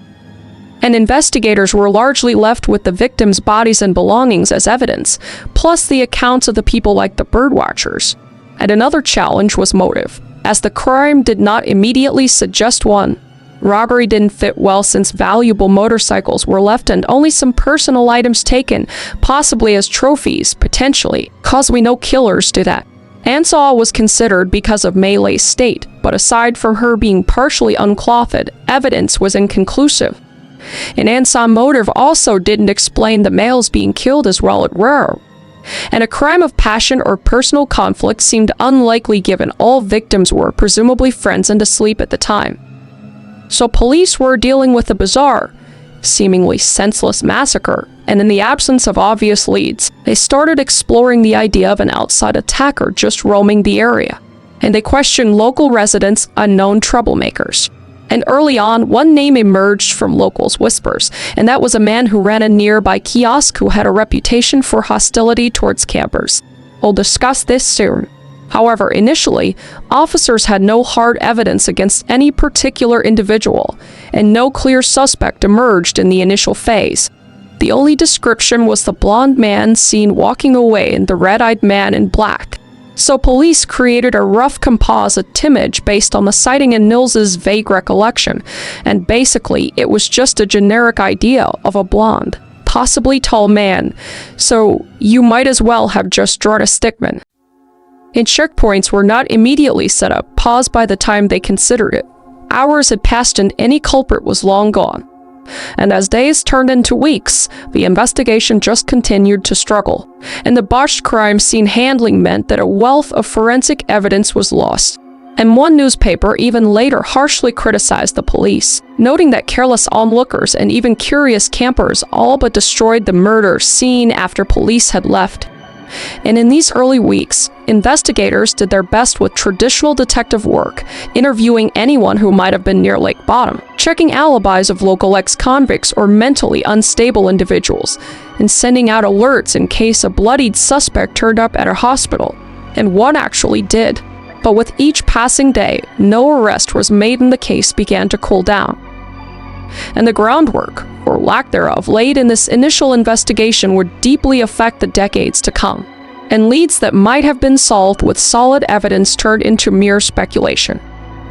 And investigators were largely left with the victims' bodies and belongings as evidence, plus the accounts of the people like the birdwatchers. And another challenge was motive, as the crime did not immediately suggest one. Robbery didn't fit well since valuable motorcycles were left and only some personal items taken, possibly as trophies, potentially, cause we know killers do that. Ansah was considered because of Maylay's state, but aside from her being partially unclothed, evidence was inconclusive. And Ansah's motive also didn't explain the males being killed as well at rare. And a crime of passion or personal conflict seemed unlikely given all victims were presumably friends and asleep at the time. So police were dealing with a bizarre, seemingly senseless massacre, and in the absence of obvious leads, they started exploring the idea of an outside attacker just roaming the area. And they questioned local residents, unknown troublemakers. And early on, one name emerged from locals' whispers, and that was a man who ran a nearby kiosk who had a reputation for hostility towards campers. We'll discuss this soon. However, initially, officers had no hard evidence against any particular individual, and no clear suspect emerged in the initial phase. The only description was the blonde man seen walking away and the red-eyed man in black. So police created a rough composite image based on the sighting and Nils's vague recollection, and basically it was just a generic idea of a blonde, possibly tall man, so you might as well have just drawn a stickman. And checkpoints were not immediately set up, paused by the time they considered it. Hours had passed and any culprit was long gone. And as days turned into weeks, the investigation just continued to struggle, and the botched crime scene handling meant that a wealth of forensic evidence was lost. And one newspaper even later harshly criticized the police, noting that careless onlookers and even curious campers all but destroyed the murder scene after police had left. And in these early weeks, investigators did their best with traditional detective work, interviewing anyone who might have been near Lake Bottom, checking alibis of local ex-convicts or mentally unstable individuals, and sending out alerts in case a bloodied suspect turned up at a hospital. And one actually did. But with each passing day, no arrest was made and the case began to cool down. And the groundwork, or lack thereof, laid in this initial investigation would deeply affect the decades to come, and leads that might have been solved with solid evidence turned into mere speculation.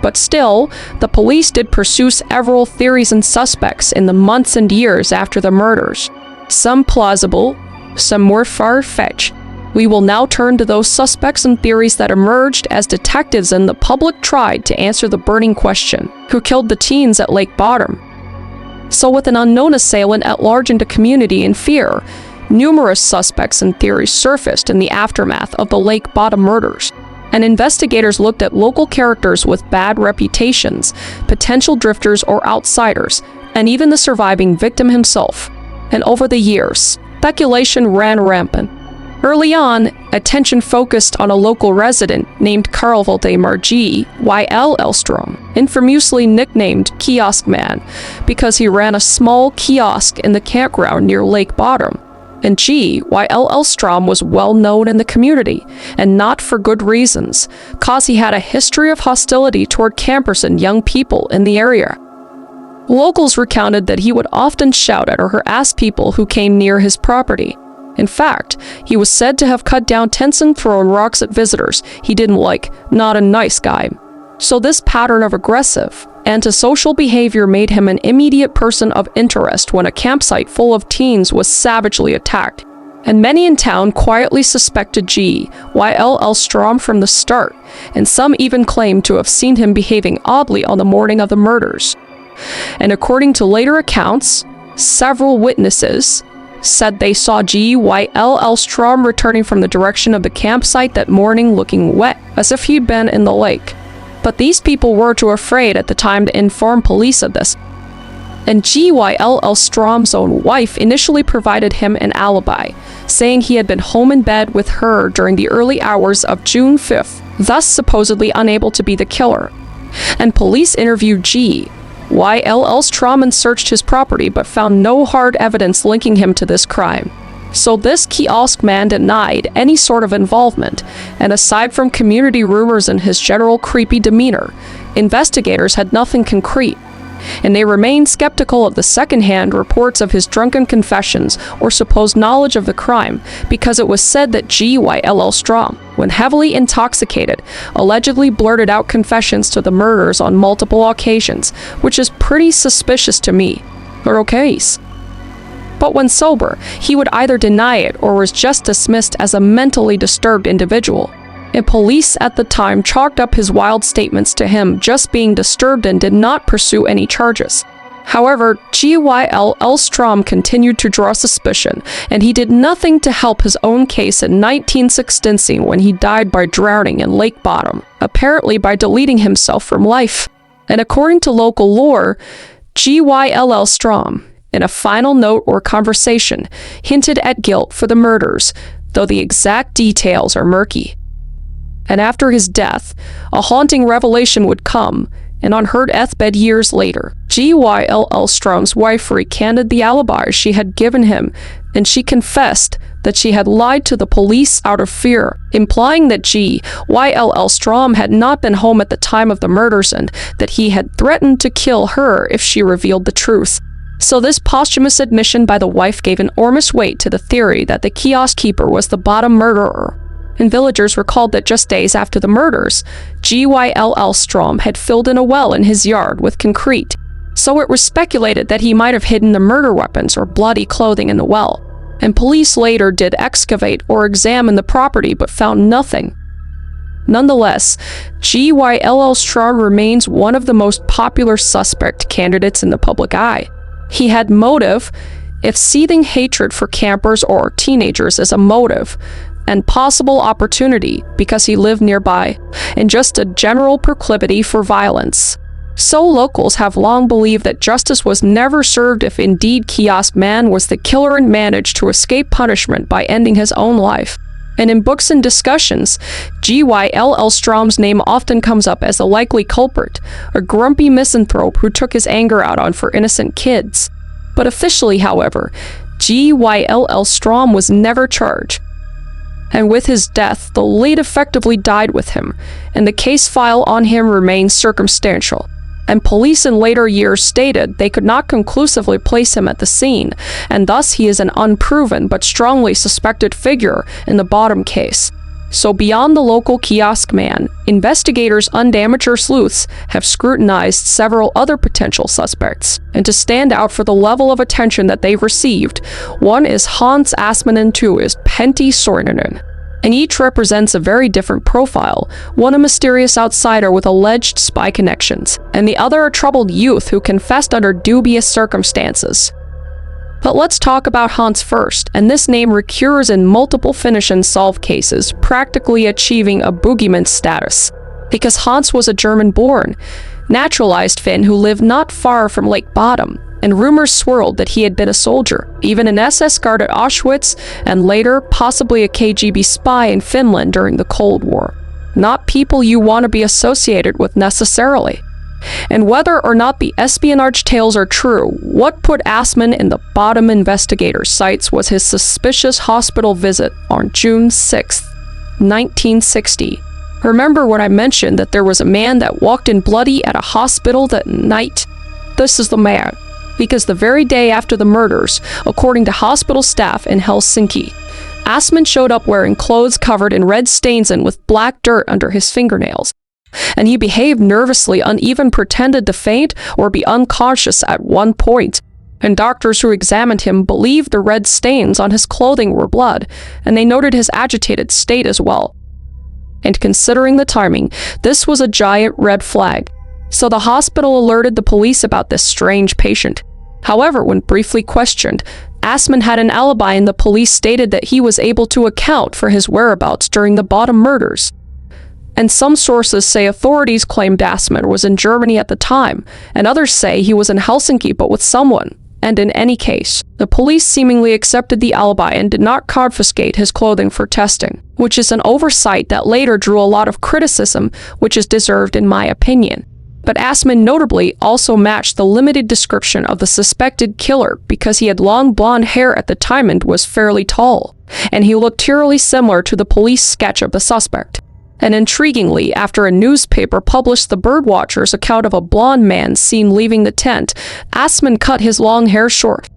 But still, the police did pursue several theories and suspects in the months and years after the murders, some plausible, some more far-fetched. We will now turn to those suspects and theories that emerged as detectives and the public tried to answer the burning question: who killed the teens at Lake Bottom? So with an unknown assailant at large in the community in fear, numerous suspects and theories surfaced in the aftermath of the Lake Bottom murders, and investigators looked at local characters with bad reputations, potential drifters or outsiders, and even the surviving victim himself. And over the years, speculation ran rampant. Early on, attention focused on a local resident named Karl Valdemar G. Y.L. Elstrom, infamously nicknamed Kiosk Man, because he ran a small kiosk in the campground near Lake Bottom. And G. Y.L. Elstrom was well known in the community, and not for good reasons, cause he had a history of hostility toward campers and young people in the area. Locals recounted that he would often shout at or harass people who came near his property. In fact, he was said to have cut down tents and thrown rocks at visitors he didn't like, not a nice guy. So this pattern of aggressive, antisocial behavior made him an immediate person of interest when a campsite full of teens was savagely attacked. And many in town quietly suspected G. Y.L. Elstrom from the start, and some even claimed to have seen him behaving oddly on the morning of the murders. And according to later accounts, several witnesses said they saw G. Y.L. Elstrom returning from the direction of the campsite that morning looking wet, as if he'd been in the lake. But these people were too afraid at the time to inform police of this. And G. Y.L. Elstrom's own wife initially provided him an alibi, saying he had been home in bed with her during the early hours of June 5th, thus supposedly unable to be the killer. And police interviewed G. Y.L. Elstrom and searched his property but found no hard evidence linking him to this crime. So this kiosk man denied any sort of involvement, and aside from community rumors and his general creepy demeanor, investigators had nothing concrete, and they remained skeptical of the second-hand reports of his drunken confessions or supposed knowledge of the crime, because it was said that G. Y.L. Elstrom, when heavily intoxicated, allegedly blurted out confessions to the murders on multiple occasions, which is pretty suspicious to me. Or okay. But when sober, he would either deny it or was just dismissed as a mentally disturbed individual. And police at the time chalked up his wild statements to him just being disturbed and did not pursue any charges. However, G. Y.L. Elstrom continued to draw suspicion, and he did nothing to help his own case in 1916 when he died by drowning in Lake Bottom, apparently by deleting himself from life. And according to local lore, G. Y.L. Elstrom, in a final note or conversation, hinted at guilt for the murders, though the exact details are murky. And after his death, a haunting revelation would come, and on her deathbed years later, G. Y.L. Elstrom's wife recanted the alibi she had given him, and she confessed that she had lied to the police out of fear, implying that G. Y.L. Elstrom had not been home at the time of the murders and that he had threatened to kill her if she revealed the truth. So this posthumous admission by the wife gave enormous weight to the theory that the kiosk keeper was the bottom murderer. And villagers recalled that just days after the murders, Gyll Strom had filled in a well in his yard with concrete. So it was speculated that he might have hidden the murder weapons or bloody clothing in the well. And police later did excavate or examine the property but found nothing. Nonetheless, Gyll Strom remains one of the most popular suspect candidates in the public eye. He had motive, if seething hatred for campers or teenagers is a motive, and possible opportunity because he lived nearby, and just a general proclivity for violence. So locals have long believed that justice was never served if indeed Kiosk Man was the killer and managed to escape punishment by ending his own life. And in books and discussions, Gyll Strom's name often comes up as a likely culprit, a grumpy misanthrope who took his anger out on for innocent kids. But officially, however, Gyll Strom was never charged. And with his death, the lead effectively died with him, and the case file on him remains circumstantial. And police in later years stated they could not conclusively place him at the scene, and thus he is an unproven but strongly suspected figure in the Bottom case. So beyond the local kiosk man, investigators and amateur sleuths have scrutinized several other potential suspects, and to stand out for the level of attention that they've received, one is Hans Assmann and two is Pentti Sorninen. And each represents a very different profile, one a mysterious outsider with alleged spy connections, and the other a troubled youth who confessed under dubious circumstances. But let's talk about Hans first, and this name recurs in multiple Finnish unsolved cases, practically achieving a boogeyman status. Because Hans was a German-born, naturalized Finn who lived not far from Lake Bottom, and rumors swirled that he had been a soldier, even an SS guard at Auschwitz, and later possibly a KGB spy in Finland during the Cold War. Not people you want to be associated with necessarily. And whether or not the espionage tales are true, what put Assmann in the Bottom investigators' sights was his suspicious hospital visit on June 6, 1960. Remember when I mentioned that there was a man that walked in bloody at a hospital that night? This is the man. Because the very day after the murders, according to hospital staff in Helsinki, Assmann showed up wearing clothes covered in red stains and with black dirt under his fingernails. And he behaved nervously and even pretended to faint or be unconscious at one point. And doctors who examined him believed the red stains on his clothing were blood, and they noted his agitated state as well. And considering the timing, this was a giant red flag. So the hospital alerted the police about this strange patient. However, when briefly questioned, Assmann had an alibi and the police stated that he was able to account for his whereabouts during the Bottom murders. And some sources say authorities claimed Assmann was in Germany at the time, and others say he was in Helsinki but with someone. And in any case, the police seemingly accepted the alibi and did not confiscate his clothing for testing, which is an oversight that later drew a lot of criticism, which is deserved in my opinion. But Assmann notably also matched the limited description of the suspected killer because he had long blonde hair at the time and was fairly tall, and he looked eerily similar to the police sketch of the suspect. And intriguingly, after a newspaper published the birdwatcher's account of a blonde man seen leaving the tent, Assmann cut his long hair short.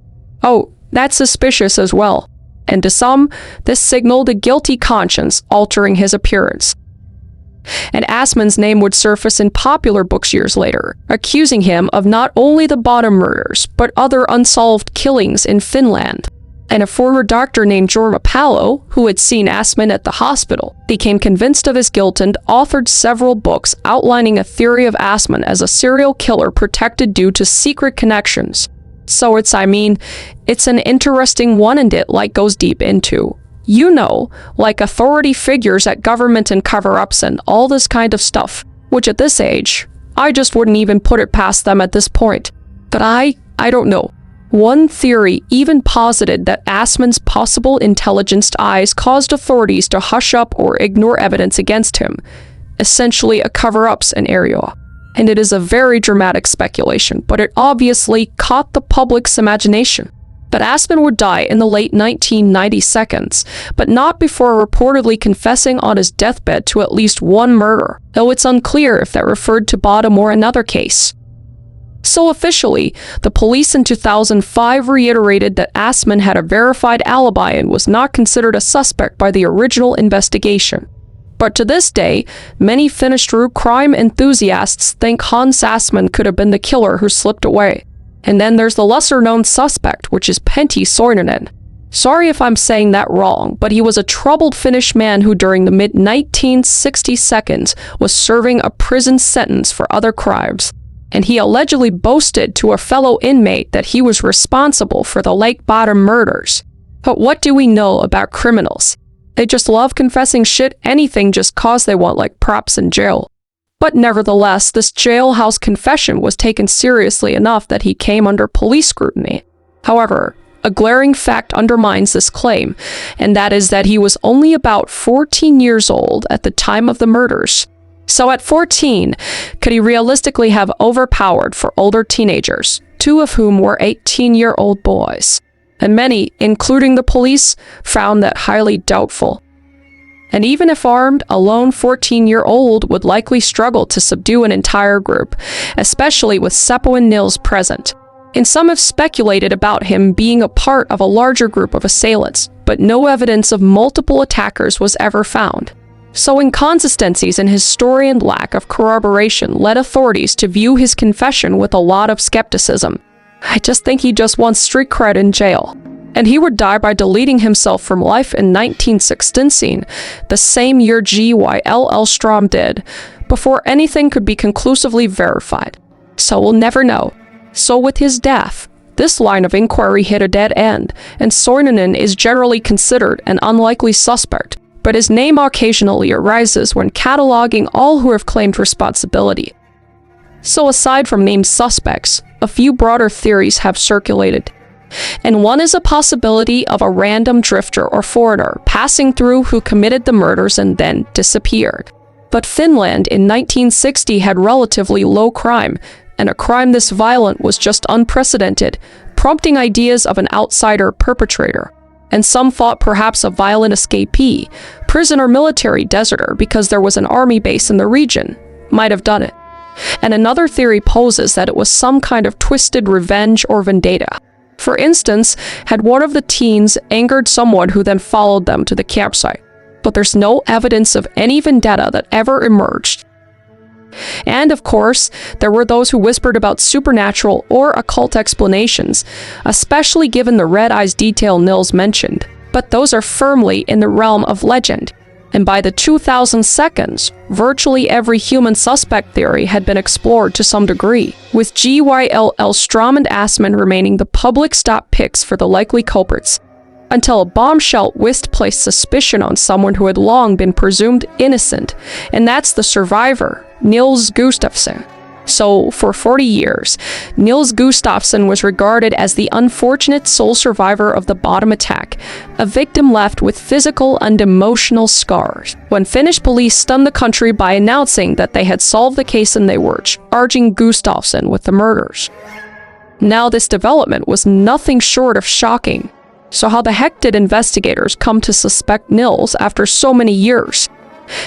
Oh, that's suspicious as well. And to some, this signaled a guilty conscience altering his appearance. And Assmann's name would surface in popular books years later, accusing him of not only the Bottom murders, but other unsolved killings in Finland. And a former doctor named Jorma Palo, who had seen Assmann at the hospital, became convinced of his guilt and authored several books outlining a theory of Assmann as a serial killer protected due to secret connections. So it's an interesting one, and it goes deep into, like authority figures at government and cover-ups and all this kind of stuff, which at this age, I just wouldn't even put it past them at this point. But I don't know. One theory even posited that Assmann's possible intelligenced eyes caused authorities to hush up or ignore evidence against him, essentially a cover-up scenario. And it is a very dramatic speculation, but it obviously caught the public's imagination. But Assmann would die in the late 1990s, but not before reportedly confessing on his deathbed to at least one murder, though it's unclear if that referred to Bottom or another case. So officially, the police in 2005 reiterated that Assman had a verified alibi and was not considered a suspect by the original investigation. But to this day, many Finnish true crime enthusiasts think Hans Assman could have been the killer who slipped away. And then there's the lesser-known suspect, which is Pentti Soininen. Sorry if I'm saying that wrong, but he was a troubled Finnish man who during the mid-1960s was serving a prison sentence for other crimes. And he allegedly boasted to a fellow inmate that he was responsible for the Lake Bottom murders. But what do we know about criminals? They just love confessing shit anything just cause they want like props in jail. But nevertheless, this jailhouse confession was taken seriously enough that he came under police scrutiny. However, a glaring fact undermines this claim, and that is that he was only about 14 years old at the time of the murders. So at 14, could he realistically have overpowered for older teenagers, two of whom were 18-year-old boys? And many, including the police, found that highly doubtful. And even if armed, a lone 14-year-old would likely struggle to subdue an entire group, especially with Seppo and Nils present. And some have speculated about him being a part of a larger group of assailants, but no evidence of multiple attackers was ever found. So inconsistencies in his story and lack of corroboration led authorities to view his confession with a lot of skepticism. I just think he just wants street cred in jail. And he would die by deleting himself from life in 1916, the same year G.Y.L.L. Strom did, before anything could be conclusively verified. So we'll never know. So with his death, this line of inquiry hit a dead end, and Soininen is generally considered an unlikely suspect, but his name occasionally arises when cataloging all who have claimed responsibility. So aside from named suspects, a few broader theories have circulated. And one is a possibility of a random drifter or foreigner passing through who committed the murders and then disappeared. But Finland in 1960 had relatively low crime, and a crime this violent was just unprecedented, prompting ideas of an outsider perpetrator. And some thought perhaps a violent escapee, prison or military deserter because there was an army base in the region, might have done it. And another theory poses that it was some kind of twisted revenge or vendetta. For instance, had one of the teens angered someone who then followed them to the campsite. But there's no evidence of any vendetta that ever emerged. And of course, there were those who whispered about supernatural or occult explanations, especially given the red eyes detail Nils mentioned. But those are firmly in the realm of legend. And by the 2002s, virtually every human suspect theory had been explored to some degree, with G.Y.L.L. Strom and Assman remaining the public's top picks for the likely culprits, until a bombshell whisk placed suspicion on someone who had long been presumed innocent, and that's the survivor, Nils Gustafsson. So, for 40 years, Nils Gustafsson was regarded as the unfortunate sole survivor of the bottom attack, a victim left with physical and emotional scars. When Finnish police stunned the country by announcing that they had solved the case, and they were charging Gustafsson with the murders. Now, this development was nothing short of shocking. So how the heck did investigators come to suspect Nils after so many years?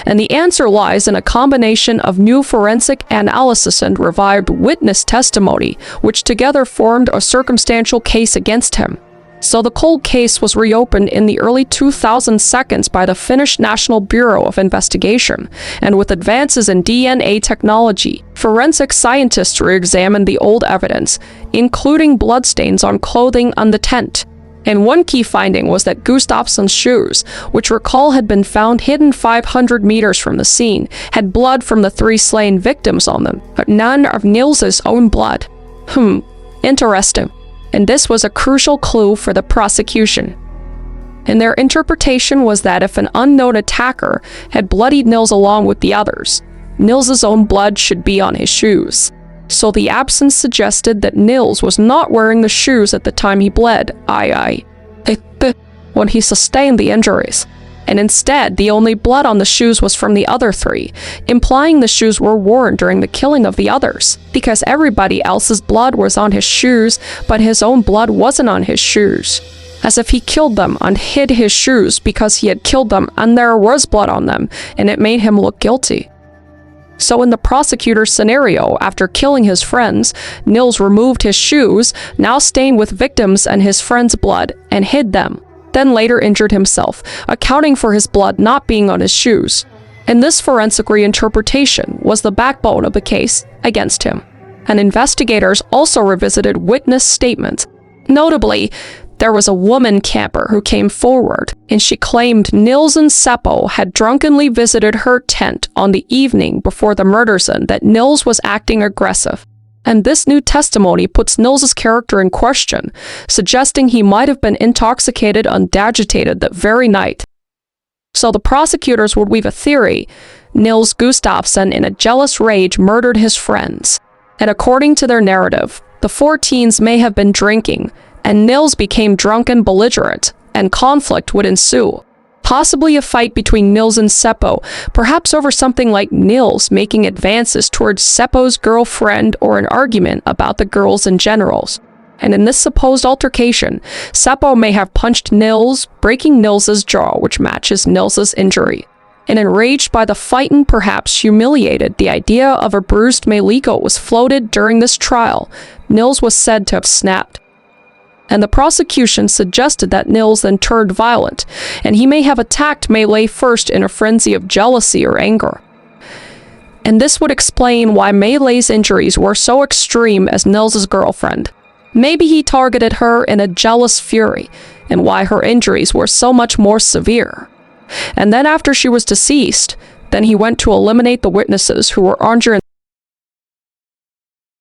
And the answer lies in a combination of new forensic analysis and revived witness testimony, which together formed a circumstantial case against him. So the cold case was reopened in the early 2000s by the Finnish National Bureau of Investigation, and with advances in DNA technology, forensic scientists re-examined the old evidence, including bloodstains on clothing and the tent. And one key finding was that Gustafsson's shoes, which recall had been found hidden 500 meters from the scene, had blood from the 3 slain victims on them, but none of Nils's own blood. Interesting. And this was a crucial clue for the prosecution. And their interpretation was that if an unknown attacker had bloodied Nils along with the others, Nils's own blood should be on his shoes. So the absence suggested that Nils was not wearing the shoes at the time he bled, when he sustained the injuries. And instead, the only blood on the shoes was from the other 3, implying the shoes were worn during the killing of the others, because everybody else's blood was on his shoes, but his own blood wasn't on his shoes. As if he killed them and hid his shoes because he had killed them and there was blood on them, and it made him look guilty. So in the prosecutor's scenario, after killing his friends, Nils removed his shoes, now stained with victims and his friends' blood, and hid them, then later injured himself, accounting for his blood not being on his shoes. And this forensic reinterpretation was the backbone of the case against him. And investigators also revisited witness statements. Notably, there was a woman camper who came forward, and she claimed Nils and Seppo had drunkenly visited her tent on the evening before the murders and that Nils was acting aggressive. And this new testimony puts Nils's character in question, suggesting he might have been intoxicated and agitated that very night. So the prosecutors would weave a theory: Nils Gustafsson, in a jealous rage, murdered his friends. And according to their narrative, the four teens may have been drinking, and Nils became drunk and belligerent, and conflict would ensue. Possibly a fight between Nils and Seppo, perhaps over something like Nils making advances towards Seppo's girlfriend, or an argument about the girls in general. And in this supposed altercation, Seppo may have punched Nils, breaking Nils's jaw, which matches Nils's injury. And enraged by the fight and perhaps humiliated, the idea of a bruised Maliko was floated during this trial. Nils was said to have snapped. And the prosecution suggested that Nils then turned violent, and he may have attacked Melee first in a frenzy of jealousy or anger. And this would explain why Melee's injuries were so extreme as Nils's girlfriend. Maybe he targeted her in a jealous fury, and why her injuries were so much more severe. And then after she was deceased, then he went to eliminate the witnesses who were injured